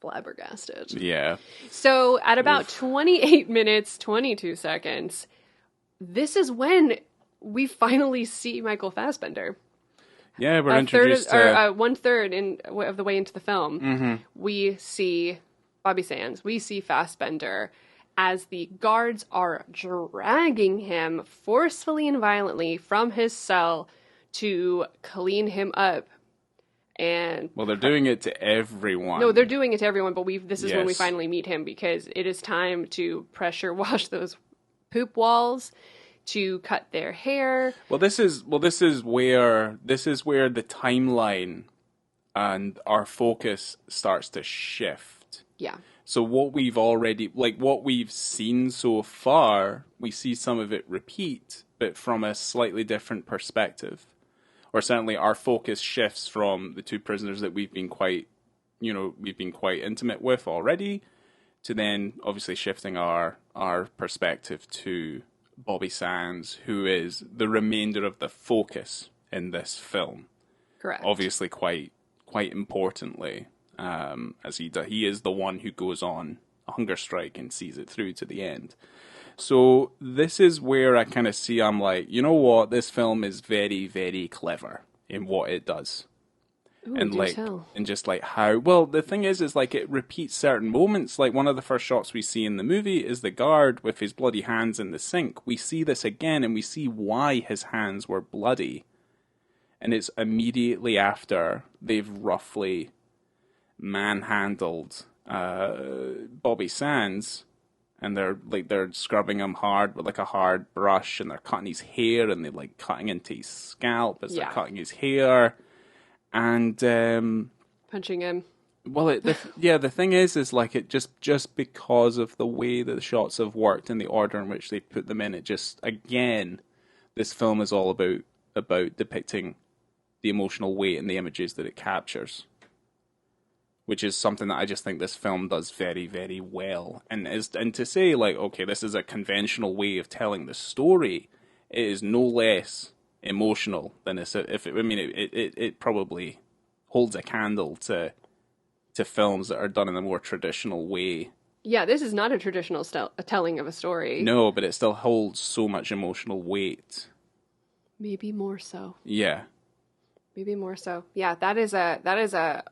flabbergasted. Yeah. So at about 28 minutes, 22 seconds, this is when we finally see Michael Fassbender. Yeah, we're introduced to... 1/3 of the way into the film, we see Bobby Sands. We see Fassbender as the guards are dragging him forcefully and violently from his cell to clean him up. And they're doing it to everyone. No, they're doing it to everyone, but this is when we finally meet him, because it is time to pressure wash those poop walls, to cut their hair. This is where the timeline and our focus starts to shift. Yeah. So what we've already, like what we've seen so far, we see some of it repeat, but from a slightly different perspective. Or certainly our focus shifts from the two prisoners that we've been quite intimate with already, to then obviously shifting our perspective to Bobby Sands, who is the remainder of the focus in this film. Correct. Obviously, quite importantly, as he is the one who goes on a hunger strike and sees it through to the end. So this is where I kind of see, I'm like, you know what, this film is very, very clever in what it does. Ooh, And do like, tell. and just like how, well, the thing is like it repeats certain moments. Like one of the first shots we see in the movie is the guard with his bloody hands in the sink. We see this again and we see why his hands were bloody. And it's immediately after they've roughly manhandled Bobby Sands, and they're scrubbing him hard with like a hard brush, and they're cutting his hair, and they're like cutting into his scalp as they're cutting his hair, and punching him. Well, the thing is like it just because of the way that the shots have worked and the order in which they put them in, it just, again, this film is all about depicting the emotional weight and the images that it captures, which is something that I just think this film does very, very well. And to say like, okay, this is a conventional way of telling the story, it is no less emotional than this. It probably holds a candle to films that are done in a more traditional way. Yeah, this is not a traditional telling of a story. No, but it still holds so much emotional weight. Maybe more so. Yeah. Maybe more so. Yeah, that is a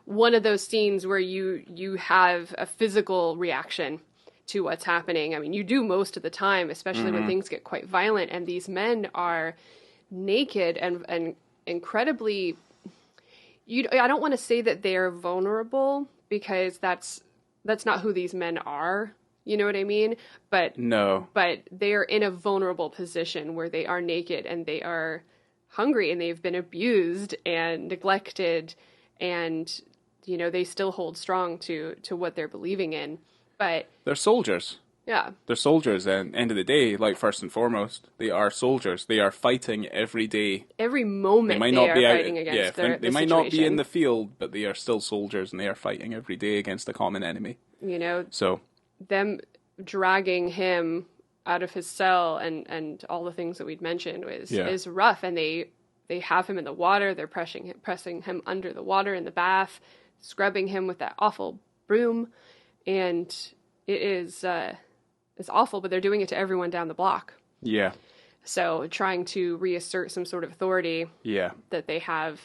one of those scenes where you have a physical reaction to what's happening. I mean, you do most of the time, especially when things get quite violent, and these men are naked and incredibly. I don't want to say that they're vulnerable, because that's not who these men are. You know what I mean? But no. But they're in a vulnerable position where they are naked and they are hungry and they've been abused and neglected, and they still hold strong to what they're believing in. But they're soldiers. Yeah. They're soldiers, and end of the day, like, first and foremost, they are soldiers. They are fighting every day. Every moment they are fighting against they might not be in the field, but they are still soldiers, and they are fighting every day against a common enemy. So them dragging him out of his cell and all the things that we'd mentioned is rough, and they have him in the water. They're pressing him under the water in the bath, scrubbing him with that awful broom, and it is it's awful, but they're doing it to everyone down the block. Yeah. So trying to reassert some sort of authority that they have,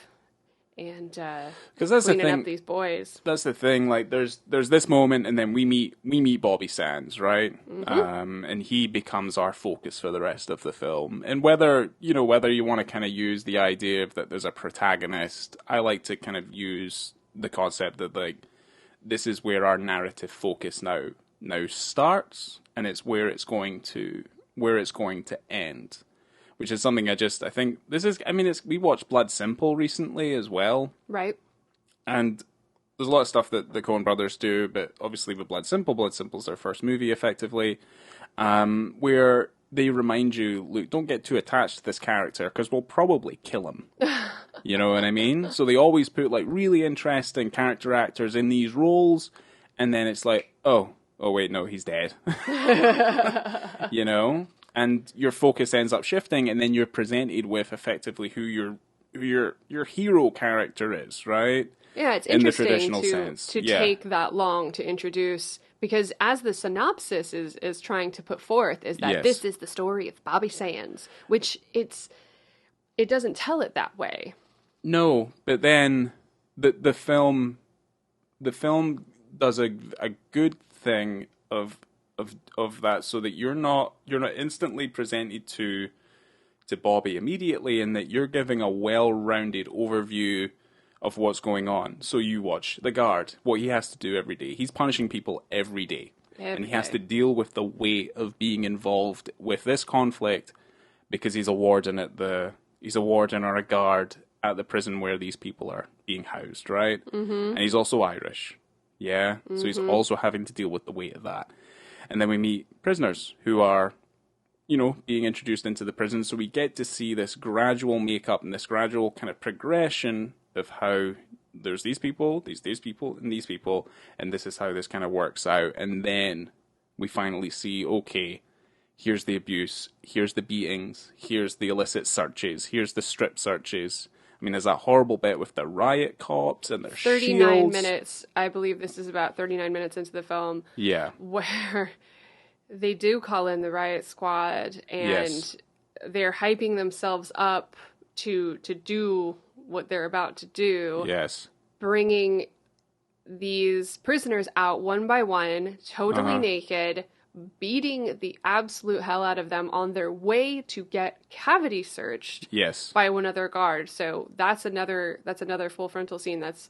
and because that's cleaning the thing, up these boys. That's the thing. Like, there's this moment, and then we meet Bobby Sands, right? Mm-hmm. And he becomes our focus for the rest of the film. And whether you want to kind of use the idea of that there's a protagonist, I like to kind of use the concept that, like, this is where our narrative focus now starts, and it's where it's going to end, which is something I think this is. I mean, we watched Blood Simple recently as well, right? And there's a lot of stuff that the Coen brothers do, but obviously with Blood Simple's their first movie, effectively, where they remind you, look, don't get too attached to this character because we'll probably kill him. You know what I mean? So they always put like really interesting character actors in these roles, and then it's like, oh wait, no, he's dead. And your focus ends up shifting, and then you're presented with effectively who your hero character is, right? Yeah, it's interesting to take that long to introduce, because as the synopsis is trying to put forth, is that this is the story of Bobby Sands, which it doesn't tell it that way. No, but then the film does a good thing of that, so that you're not instantly presented to Bobby immediately, and that you're giving a well-rounded overview of what's going on. So you watch the guard, what he has to do every day. He's punishing people every day. And he has to deal with the weight of being involved with this conflict, because he's a warden or a guard at the prison where these people are being housed, right? Mm-hmm. And he's also Irish. Yeah, so he's also having to deal with the weight of that. And then we meet prisoners who are, being introduced into the prison. So we get to see this gradual makeup and this gradual kind of progression of how there's these people, these people, and these people, and this is how this kind of works out. And then we finally see, okay, here's the abuse, here's the beatings, here's the illicit searches, here's the strip searches. I mean, there's that horrible bit with the riot cops and their 39 shields. minutes, I believe this is about 39 minutes into the film. Yeah. Where they do call in the riot squad, and they're hyping themselves up to do what they're about to do. Yes. Bringing these prisoners out one by one, totally naked, beating the absolute hell out of them on their way to get cavity searched. Yes. By one other guard. So that's another full frontal scene that's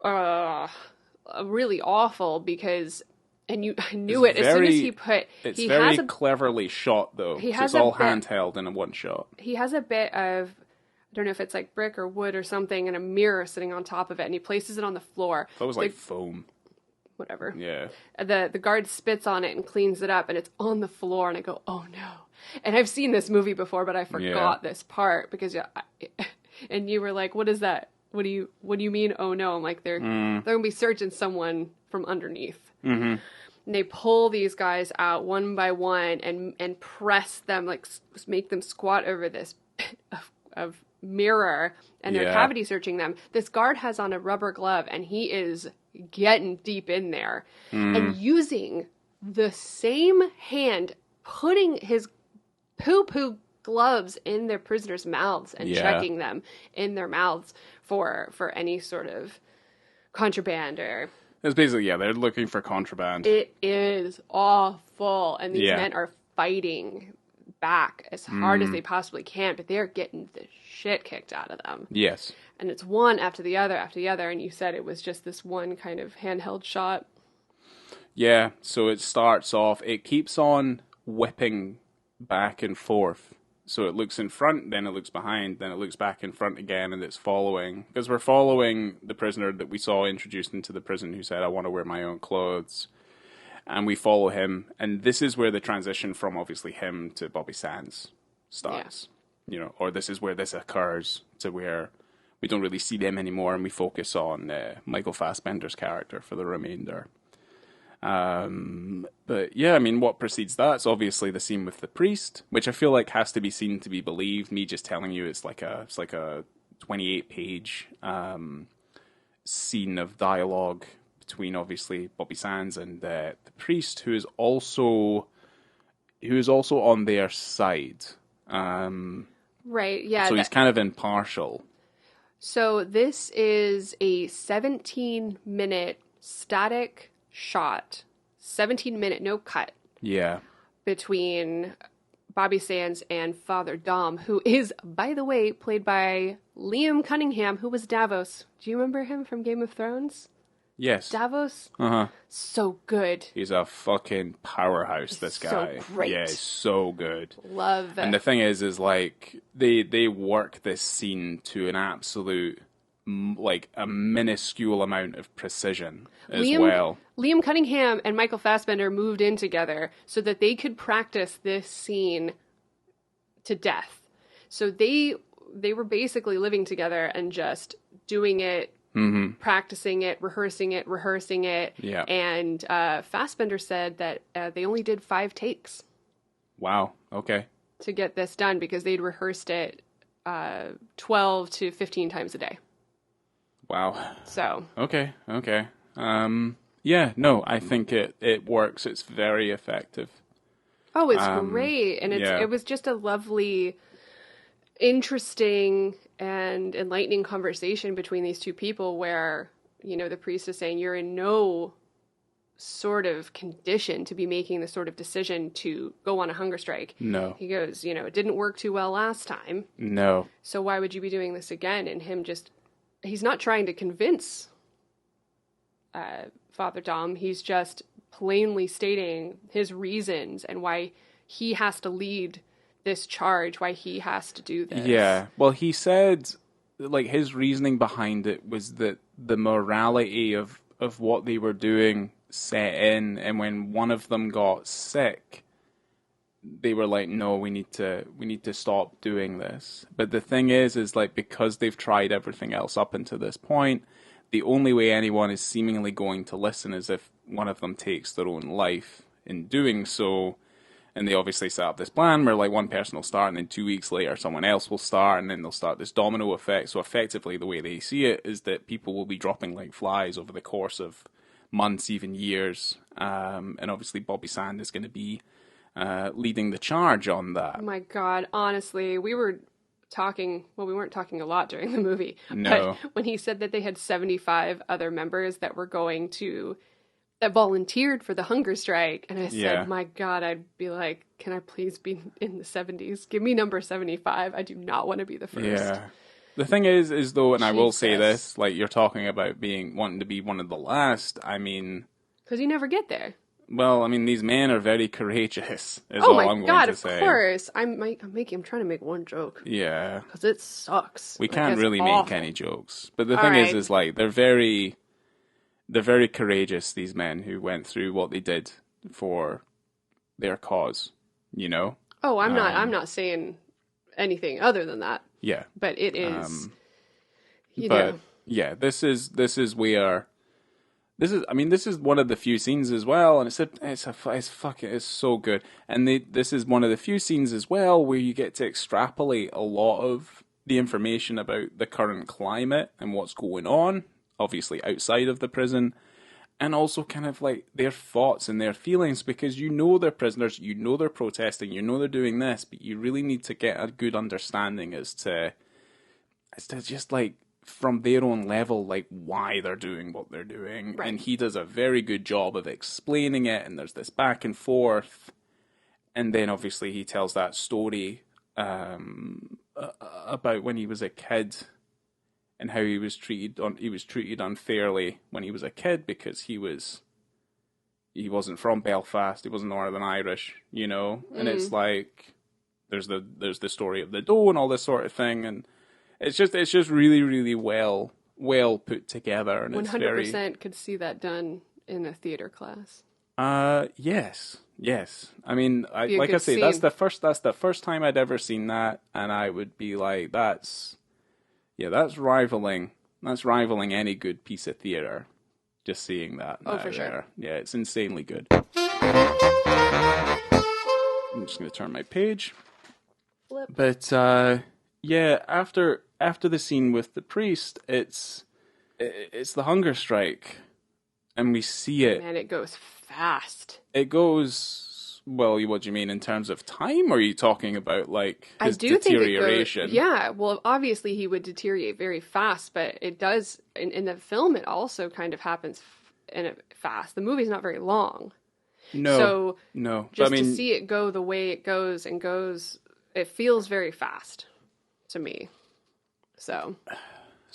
really awful because. And I knew it as soon as he put. It's very cleverly shot, though. It's all handheld in a one shot. He has a bit of, I don't know if it's like brick or wood or something, and a mirror sitting on top of it, and he places it on the floor. That was like foam. Whatever. Yeah. The guard spits on it and cleans it up, and it's on the floor, and I go, oh no. And I've seen this movie before, but I forgot this part because and you were like, what is that? What do you mean? Oh no! I'm like they're gonna be searching someone from underneath. Mm-hmm. And they pull these guys out one by one and press them, like make them squat over this bit of mirror, and they're cavity searching them. This guard has on a rubber glove, and he is getting deep in there and using the same hand, putting his poo-poo gloves in their prisoners' mouths and checking them in their mouths for any sort of contraband or... It's basically, they're looking for contraband. It is awful. And these men are fighting back as hard as they possibly can, but they're getting the shit kicked out of them. Yes. And it's one after the other after the other, and you said it was just this one kind of handheld shot. Yeah, so it starts off, it keeps on whipping back and forth. So it looks in front, then it looks behind, then it looks back in front again, and it's following. Because we're following the prisoner that we saw introduced into the prison who said, I want to wear my own clothes. And we follow him. And this is where the transition from, obviously, him to Bobby Sands starts. Yeah. Or this is where this occurs, to where we don't really see them anymore, and we focus on Michael Fassbender's character for the remainder. But yeah, I mean, what precedes that is obviously the scene with the priest, which I feel like has to be seen to be believed. Me just telling you it's like a 28-page scene of dialogue between obviously Bobby Sands and the priest, who is also on their side. Right. Yeah. So he's kind of impartial. So this is a 17-minute static shot, 17-minute no cut. Yeah. Between Bobby Sands and Father Dom, who is, by the way, played by Liam Cunningham, who was Davos. Do you remember him from Game of Thrones? Yes. Davos? Uh-huh. So good. He's a fucking powerhouse, this guy. So great. Yeah, he's so good. Love it. And the thing is like, they work this scene to an absolute, like, a minuscule amount of precision as well. Liam Cunningham and Michael Fassbender moved in together so that they could practice this scene to death. So they were basically living together and just doing it, practicing it, rehearsing it. Yeah. And Fassbender said that they only did 5 takes. Wow. Okay. To get this done because they'd rehearsed it 12 to 15 times a day. Wow. So. Okay. Yeah, no, I think it works. It's very effective. Oh, it's great. And it was just a lovely, interesting, and enlightening conversation between these two people where, the priest is saying, you're in no sort of condition to be making the sort of decision to go on a hunger strike. No. He goes, it didn't work too well last time. No. So why would you be doing this again? And he's not trying to convince Father Dom. He's just plainly stating his reasons and why he has to lead this charge, why he has to do this. Yeah. Well, he said, like, his reasoning behind it was that the morality of of what they were doing set in, and when one of them got sick, they were like, no, we need to stop doing this. But the thing is like, because they've tried everything else up until this point, the only way anyone is seemingly going to listen is if one of them takes their own life in doing so. And they obviously set up this plan where like one person will start and then 2 weeks later someone else will start, and then they'll start this domino effect. So effectively the way they see it is that people will be dropping like flies over the course of months, even years. And obviously Bobby Sand is going to be leading the charge on that. Oh my God, honestly, we were talking, well, we weren't talking a lot during the movie, No. but when he said that they had 75 other members that were going to, that volunteered for the hunger strike, and I said, Yeah. my God, I'd be like, can I please be in the 70s? Give me number 75. I do not want to be the first. Yeah. The thing is though, and I will say Jesus. this, like you're talking about wanting to be one of the last, I mean... Because you never get there. Well, I mean, these men are very courageous, is Oh all my I'm going God, to of say. course. I'm trying to make one joke. Yeah. Because it sucks. We Like, can't it's really awful. make any jokes. But the All thing right. is like, they're very courageous, these men who went through what they did for their cause, you know? Oh, I'm not saying anything other than that. Yeah. But it is, you But know. yeah, this is where this is one of the few scenes as well, and it's so good. And this is one of the few scenes as well where you get to extrapolate a lot of the information about the current climate and what's going on, obviously outside of the prison, and also kind of like their thoughts and their feelings, because you know they're prisoners, you know they're protesting, you know they're doing this, but you really need to get a good understanding as to just like from their own level, like why they're doing what they're doing. Right. And he does a very good job of explaining it, and there's this back and forth, and then obviously he tells that story about when he was a kid and how he was treated unfairly when he was a kid because he wasn't from Belfast, he wasn't Northern Irish, you know. And it's like there's the story of the dough and all this sort of thing, and it's just really, really well put together, and 100% could see that done in a theater class. Yes. I mean, Be a like I good say, scene. that's the first time I'd ever seen that, and I would be like, that's rivaling any good piece of theater. Just seeing that. Oh, for sure. There. Yeah, it's insanely good. I'm just gonna turn my page. Flip. But yeah, after the scene with the priest, it's the hunger strike, and we see it. Man, it goes fast. It goes, well, what do you mean in terms of time? Or are you talking about like his I do deterioration? think it goes, yeah, well, obviously he would deteriorate very fast, but it does, in the film, it also kind of happens fast. The movie's not very long. No, So no. just But I mean, to see it go the way it goes, it feels very fast to me. So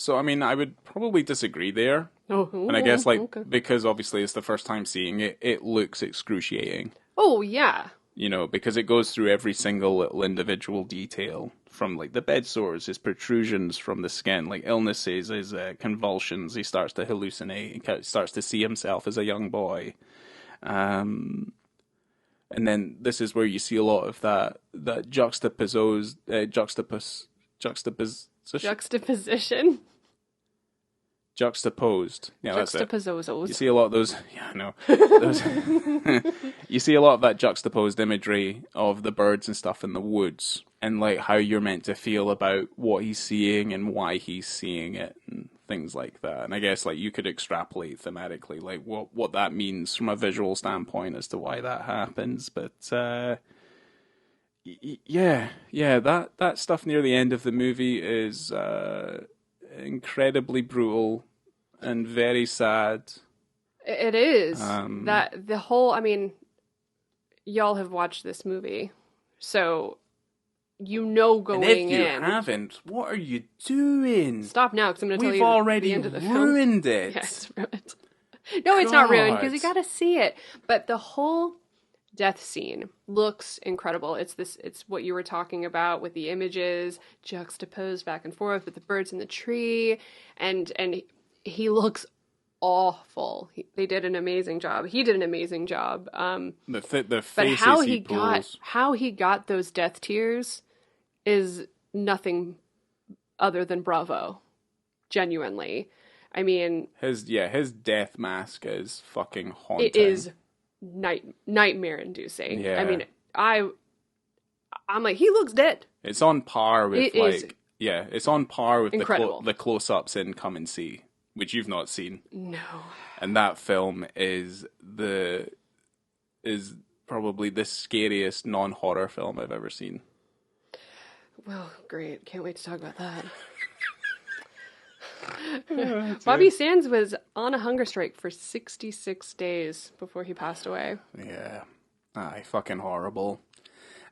I mean, I would probably disagree there. And I guess, because obviously it's the first time seeing it, it looks excruciating. Oh, yeah. You know, because it goes through every single little individual detail, from like the bed sores, his protrusions from the skin, like illnesses, his convulsions. He starts to hallucinate. He starts to see himself as a young boy. And then this is where you see a lot of that juxtaposed. Yeah, that's it. Juxtaposos. You see a lot of those. Yeah, I know. Those, you see a lot of that juxtaposed imagery of the birds and stuff in the woods, and like how you're meant to feel about what he's seeing and why he's seeing it, and things like that. And I guess like you could extrapolate thematically like what that means from a visual standpoint as to why that happens. But yeah, that stuff near the end of the movie is incredibly brutal and very sad. It is. That the whole, I mean, y'all have watched this movie, so you know going in. And if you haven't, what are you doing? Stop now, because I'm going to tell We've you already the end of the film. ruined it. Yeah, it's ruined. No, it's not ruined, because you God. got to see it. But the whole death scene looks incredible. It's what you were talking about with the images juxtaposed back and forth with the birds in the tree, and he looks awful. They did an amazing job. He did an amazing job. The But faces he pulls. how he got those death tears is nothing other than bravo. Genuinely. I mean, His death mask is fucking haunting. it is nightmare inducing. Yeah. I mean, I'm like, he looks dead. It's on par with It is it's on par with incredible. the close-ups in Come and See, which you've not seen. No. And that film is probably the scariest non-horror film I've ever seen. Well, great. Can't wait to talk about that. Bobby Sands was on a hunger strike for 66 days before he passed away. Yeah. Aye, fucking horrible.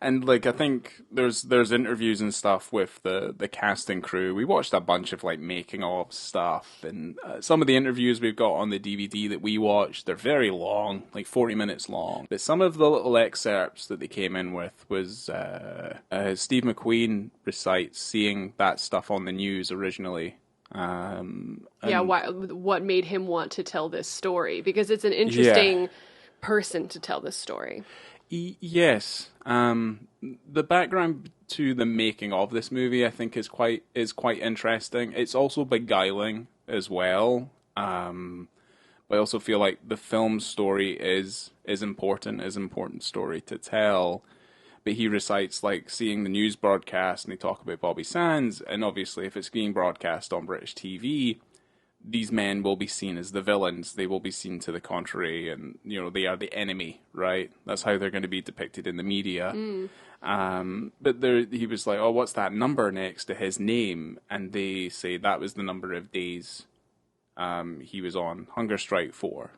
And like I think there's interviews and stuff with the cast and crew. We watched a bunch of like making of stuff, and some of the interviews we've got on the DVD that we watched, they're very long, like 40 minutes long. But some of the little excerpts that they came in with was Steve McQueen recites seeing that stuff on the news originally. What made him want to tell this story? Because it's an interesting person to tell this story. Yes. The background to the making of this movie, I think, is quite interesting. It's also beguiling as well. But I also feel like the film story is important story to tell. But he recites like seeing the news broadcast, and they talk about Bobby Sands, and obviously if it's being broadcast on British TV, these men will be seen as the villains. They will be seen to the contrary, and they are the enemy, right? That's how they're going to be depicted in the media. But he was like, "Oh, what's that number next to his name?" And they say that was the number of days he was on hunger strike for.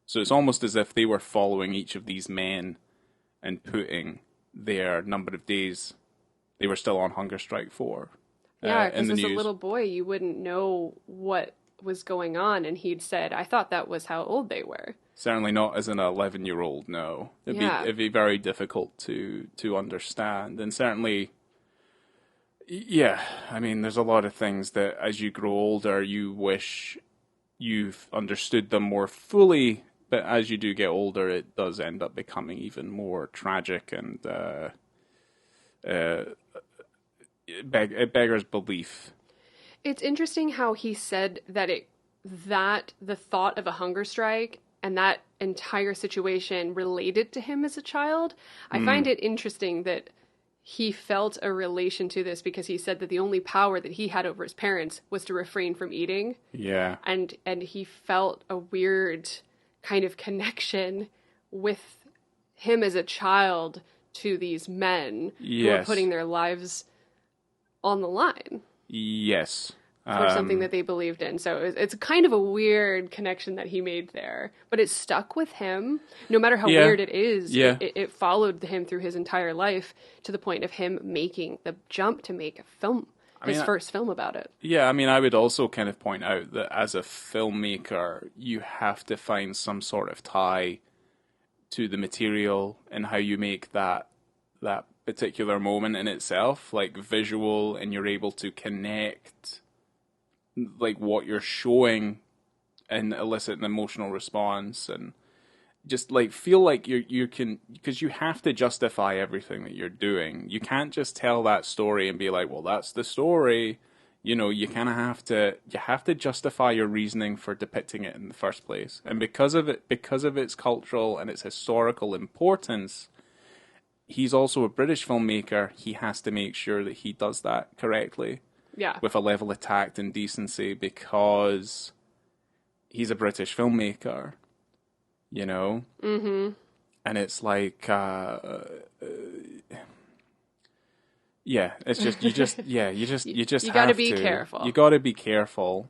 So it's almost as if they were following each of these men and putting their number of days they were still on hunger strike for. Yeah, because as a little boy, you wouldn't know what was going on, and he'd said, "I thought that was how old they were." Certainly not as an 11-year-old. No, it'd be very difficult to understand, and certainly, I mean, there's a lot of things that as you grow older, you wish you've understood them more fully. But as you do get older, it does end up becoming even more tragic, and it beggars belief. It's interesting how he said that the thought of a hunger strike and that entire situation related to him as a child. I find it interesting that he felt a relation to this because he said that the only power that he had over his parents was to refrain from eating. Yeah. And he felt a weird kind of connection with him as a child to these men who are putting their lives on the line. Yes. For something that they believed in. So it's kind of a weird connection that he made there. But it stuck with him. No matter how weird it is, it followed him through his entire life to the point of him making the jump to make a film. His first film about it. Yeah, I mean, I would also kind of point out that as a filmmaker, you have to find some sort of tie to the material and how you make that particular moment in itself, like visual, and you're able to connect like what you're showing and elicit an emotional response, and just like feel like you can, because you have to justify everything that you're doing. You can't just tell that story and be like, well, that's the story. You kind of have to justify your reasoning for depicting it in the first place. And because of its cultural and its historical importance, he's also a British filmmaker. He has to make sure that he does that correctly. Yeah. With a level of tact and decency, because he's a British filmmaker. Mm-hmm. And it's like, it's just, you gotta be careful. You gotta be careful.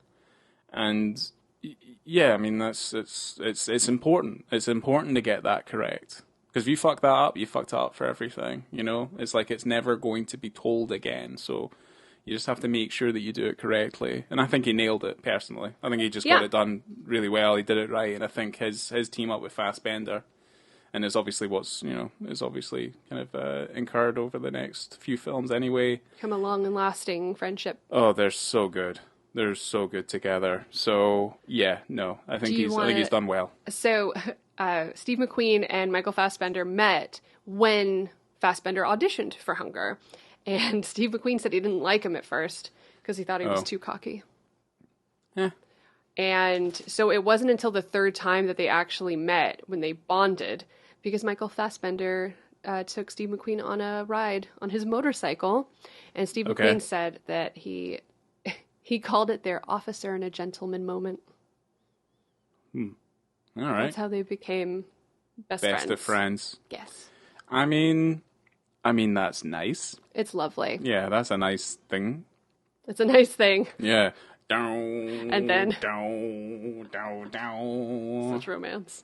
And I mean, it's important. It's important to get that correct. Because if you fuck that up, you fucked up for everything, It's like it's never going to be told again, so you just have to make sure that you do it correctly. And I think he nailed it, personally. I think he just got it done really well. He did it right. And I think his team up with Fassbender, and is obviously kind of incurred over the next few films anyway. Become a long and lasting friendship. Oh, they're so good. They're so good together. So yeah, no, I think Do you I think he's done well. So, Steve McQueen and Michael Fassbender met when Fassbender auditioned for Hunger. And Steve McQueen said he didn't like him at first because he thought he was too cocky. Yeah. And so it wasn't until the third time that they actually met when they bonded, because Michael Fassbender took Steve McQueen on a ride on his motorcycle. And Steve McQueen said that he called it their officer and a gentleman moment. All right. That's how they became best of friends. Yes. I mean, that's nice. It's lovely. Yeah, that's a nice thing. It's a nice thing. Yeah. And then such romance.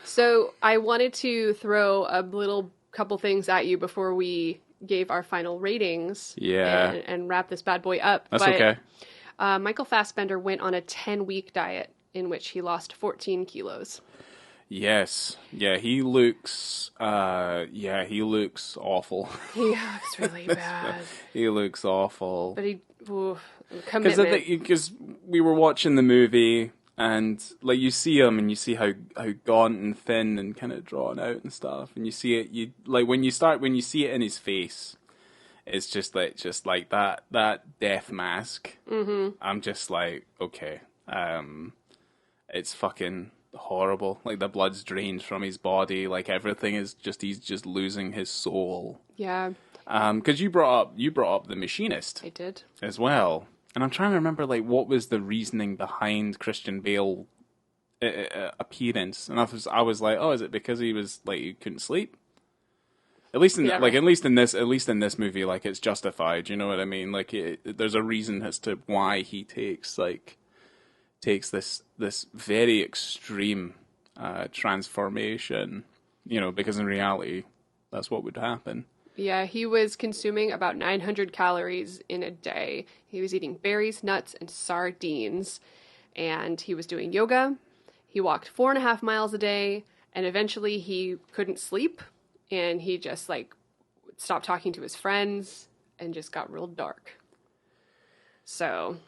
So I wanted to throw a little couple things at you before we gave our final ratings. Yeah. And wrap this bad boy up. That's okay. Michael Fassbender went on a 10-week diet in which he lost 14 kilos. Yes. Yeah, he looks awful. He looks really bad. He looks awful. But commitment. Because we were watching the movie, and like you see him, and you see how gaunt and thin and kind of drawn out and stuff, and you see it. When you see it in his face, it's just like that death mask. Mm-hmm. I'm just like, okay, it's fucking horrible. Like the blood's drained from his body. Like everything is he's just losing his soul. Yeah. Because you brought up The Machinist. I did as well, and I'm trying to remember like what was the reasoning behind Christian Bale appearance, and I was like, oh, is it because he was like he couldn't sleep? At least in this movie, like it's justified. You know what I mean? Like there's a reason as to why he takes this very extreme transformation. You know, because in reality, that's what would happen. Yeah, he was consuming about 900 calories in a day. He was eating berries, nuts, and sardines. And he was doing yoga. He walked 4.5 miles a day. And eventually he couldn't sleep. And he just stopped talking to his friends and just got real dark. So,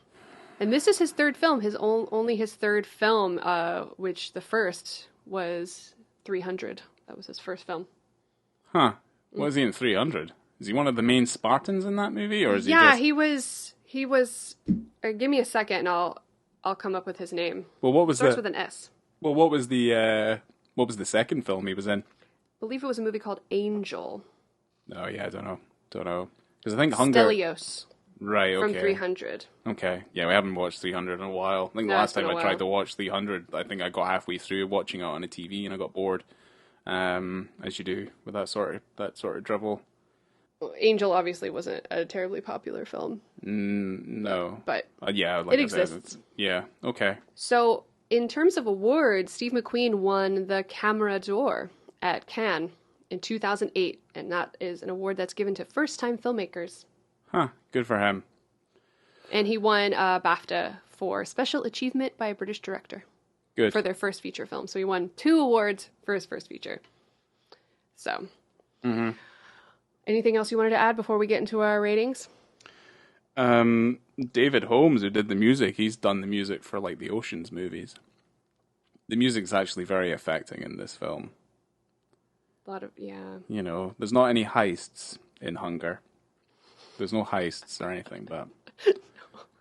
and this is his third film, only his third film, which the first was 300. That was his first film. Huh. Was he in 300? Is he one of the main Spartans in that movie, or is he? Yeah, just... he was. Give me a second, and I'll come up with his name. Well, what was Starts with an S. Well, what was the second film he was in? I believe it was a movie called Angel. Oh yeah, I don't know, because I think Hunger. Stelios. Right. Okay. From 300. Okay. Yeah, we haven't watched 300 in a while. I think the last time I tried to watch 300, I think I got halfway through watching it on a TV and I got bored. As you do with that sort of drivel. Well, Angel obviously wasn't a terribly popular film. No. But yeah, like it exists. Yeah, okay. So, in terms of awards, Steve McQueen won the Camera d'Or at Cannes in 2008, and that is an award that's given to first-time filmmakers. Huh, good for him. And he won a BAFTA for Special Achievement by a British Director. Good. For their first feature film. So he won 2 awards for his first feature. So. Mm-hmm. Anything else you wanted to add before we get into our ratings? David Holmes, who did the music, he's done the music for like the Ocean's movies. The music's actually very affecting in this film. A lot of, yeah. You know, there's not any heists in Hunger. There's no heists or anything, but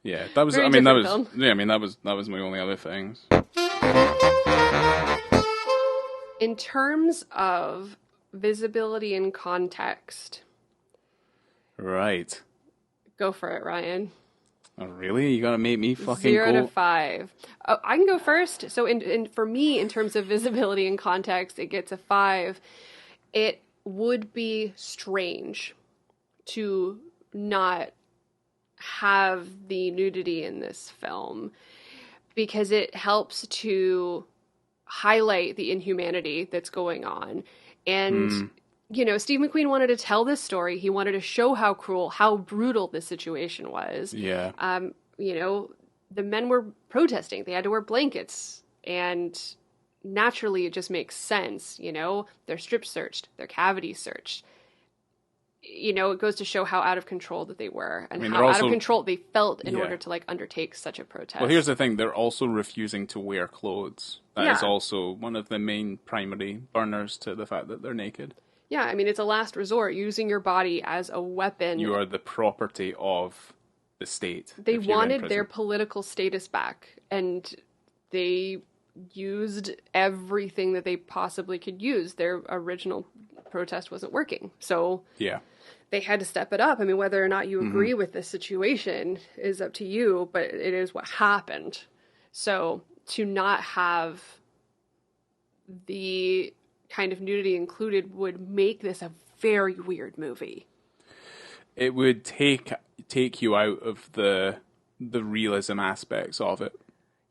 yeah, that was. Very that was. film. Yeah, that was my only other things. In terms of visibility and context, right? Go for it, Ryan. Oh, really? You gotta make me fucking 0 go? to 5. Oh, I can go first. So, for me, in terms of visibility and context, it gets a 5. It would be strange to not have the nudity in this film because it helps to highlight the inhumanity that's going on. And, you know, Steve McQueen wanted to tell this story. He wanted to show how cruel, how brutal this situation was. Yeah. You know, the men were protesting. They had to wear blankets. And naturally, it just makes sense, you know? They're strip searched. They're cavity searched. you know, it goes to show how out of control that they were, and I mean, how out of control they felt in order to like undertake such a protest. Well, here's the thing: they're also refusing to wear clothes. That is also one of the main primary burners to the fact that they're naked. Yeah, I mean, it's a last resort, using your body as a weapon. You are the property of the state. They wanted their political status back, and they used everything that they possibly could use. Their original protest wasn't working, so they had to step it up. I mean, whether or not you agree with this situation is up to you, but it is what happened. So to not have the kind of nudity included would make this a very weird movie. It would take you out of the realism aspects of it.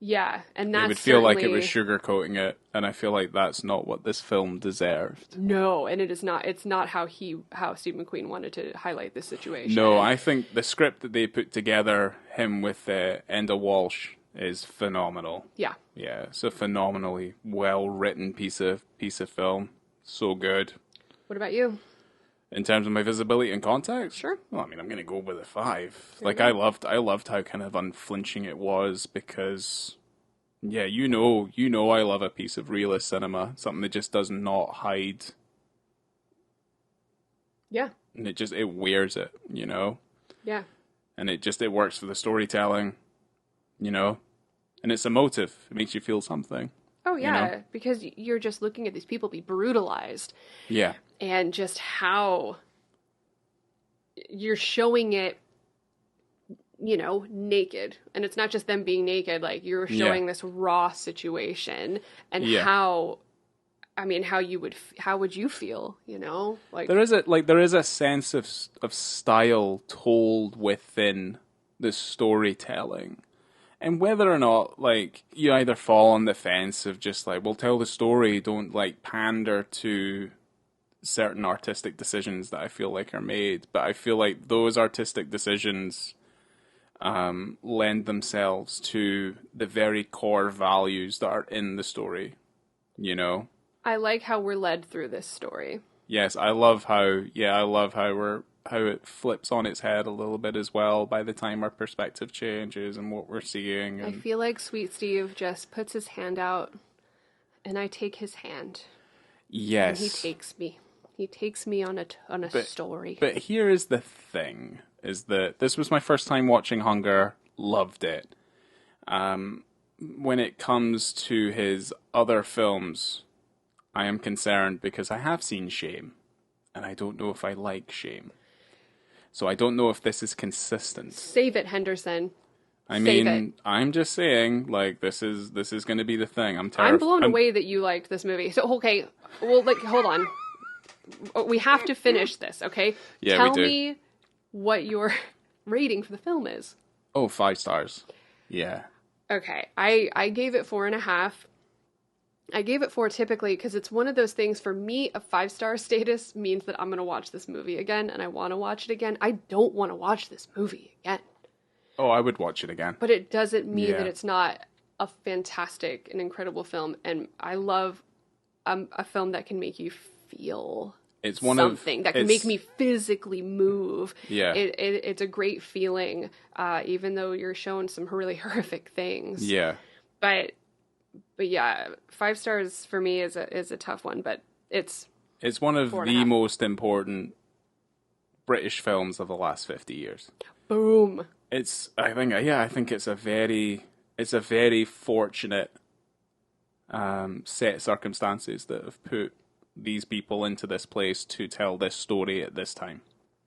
Yeah, and that's it would feel like it was sugarcoating it, and I feel like that's not what this film deserved. No, and it is not. It's not how Steve McQueen wanted to highlight this situation. No, I think the script that they put together, him with Enda Walsh, is phenomenal. Yeah. Yeah, it's a phenomenally well-written piece of film. So good. What about you? In terms of my visibility and context? Sure. Well, I mean, I'm going to go with a 5. Like, I loved how kind of unflinching it was because, yeah, you know I love a piece of realist cinema. Something that just does not hide. Yeah. And it wears it, you know? Yeah. And it works for the storytelling, you know? And it's emotive. It makes you feel something. Oh, yeah, you know? Because you're just looking at these people be brutalized. Yeah. And just how you're showing it, you know, naked. And it's not just them being naked. Like, you're showing this raw situation and how would you feel, you know? Like, there is a sense of style told within the storytelling. And whether or not, like, you either fall on the fence of just, like, well, tell the story, don't, like, pander to certain artistic decisions that I feel like are made. But I feel like those artistic decisions lend themselves to the very core values that are in the story, you know? I like how we're led through this story. Yes, I love how it flips on its head a little bit as well by the time our perspective changes and what we're seeing. And... I feel like Sweet Steve just puts his hand out and I take his hand. Yes. And he takes me. He takes me on a story. But here is the thing, is that this was my first time watching Hunger, loved it. When it comes to his other films, I am concerned because I have seen Shame, and I don't know if I like Shame. So I don't know if this is consistent. Save it, Henderson. I mean, I'm just saying, like, this is going to be the thing. I'm blown away that you liked this movie. So, okay, well, like, hold on. We have to finish this, okay? Yeah, Tell we do. me what your rating for the film is. Oh, 5 stars. Yeah. Okay, I gave it 4.5. I gave it 4 typically because it's one of those things, for me, a 5-star status means that I'm going to watch this movie again, and I want to watch it again. I don't want to watch this movie again. Oh, I would watch it again. But it doesn't mean that it's not a fantastic and incredible film, and I love a film that can make you feel something, that can make me physically move. Yeah. It's a great feeling, even though you're shown some really horrific things. Yeah. But yeah, 5 stars for me is a tough one, but it's one of the most important British films of the last 50 years. Boom. I think it's a very fortunate set of circumstances that have put these people into this place to tell this story at this time.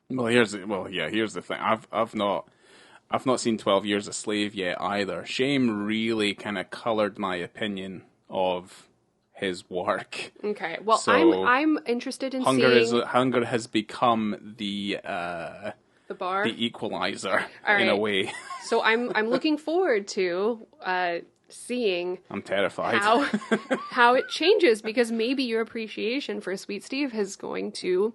Here's the thing. I've not seen 12 Years a Slave yet either. Shame really kind of colored my opinion of his work. Okay. Well, so I'm interested in Hunger has become the bar, the equalizer in a way. So I'm looking forward to seeing. I'm terrified how it changes, because maybe your appreciation for Sweet Steve is going to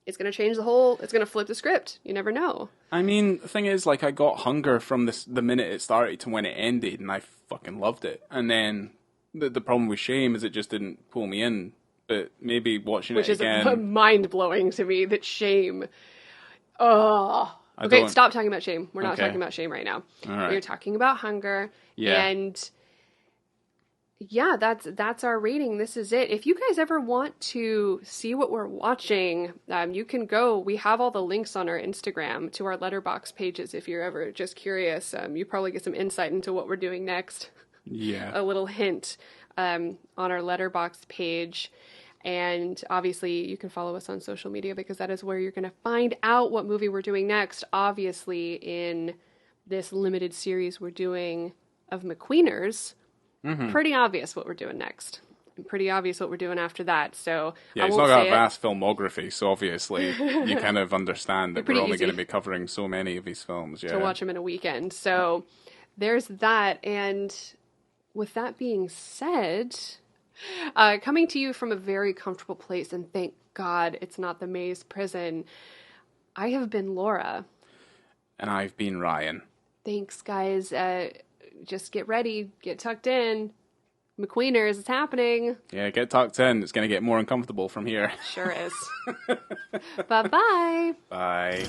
change it's going to flip the script. You never know. I mean, the thing is, like, I got Hunger from the minute it started to when it ended, and I fucking loved it. And then the problem with Shame is it just didn't pull me in but maybe watching which it is again. mind-blowing to me that Shame. Oh. Okay, stop talking about Shame. We're not talking about Shame right now. All right. We're talking about Hunger. Yeah. And yeah, that's our rating. This is it. If you guys ever want to see what we're watching, you can go. We have all the links on our Instagram to our Letterboxd pages if you're ever just curious. You probably get some insight into what we're doing next. Yeah. A little hint on our Letterboxd page. And obviously, you can follow us on social media because that is where you're going to find out what movie we're doing next. Obviously, in this limited series we're doing of McQuEENERS, pretty obvious what we're doing next. And pretty obvious what we're doing after that. So yeah, it's not got a vast filmography, so obviously you kind of understand that we're only going to be covering so many of these films. Yeah. To watch them in a weekend. So there's that. And with that being said, coming to you from a very comfortable place, and thank God it's not the Maze prison, I have been Laura. And I've been Ryan. Thanks, guys. Just get ready. Get tucked in. McQuEENERS, it's happening. Yeah, get tucked in. It's going to get more uncomfortable from here. Sure is. Bye-bye. Bye.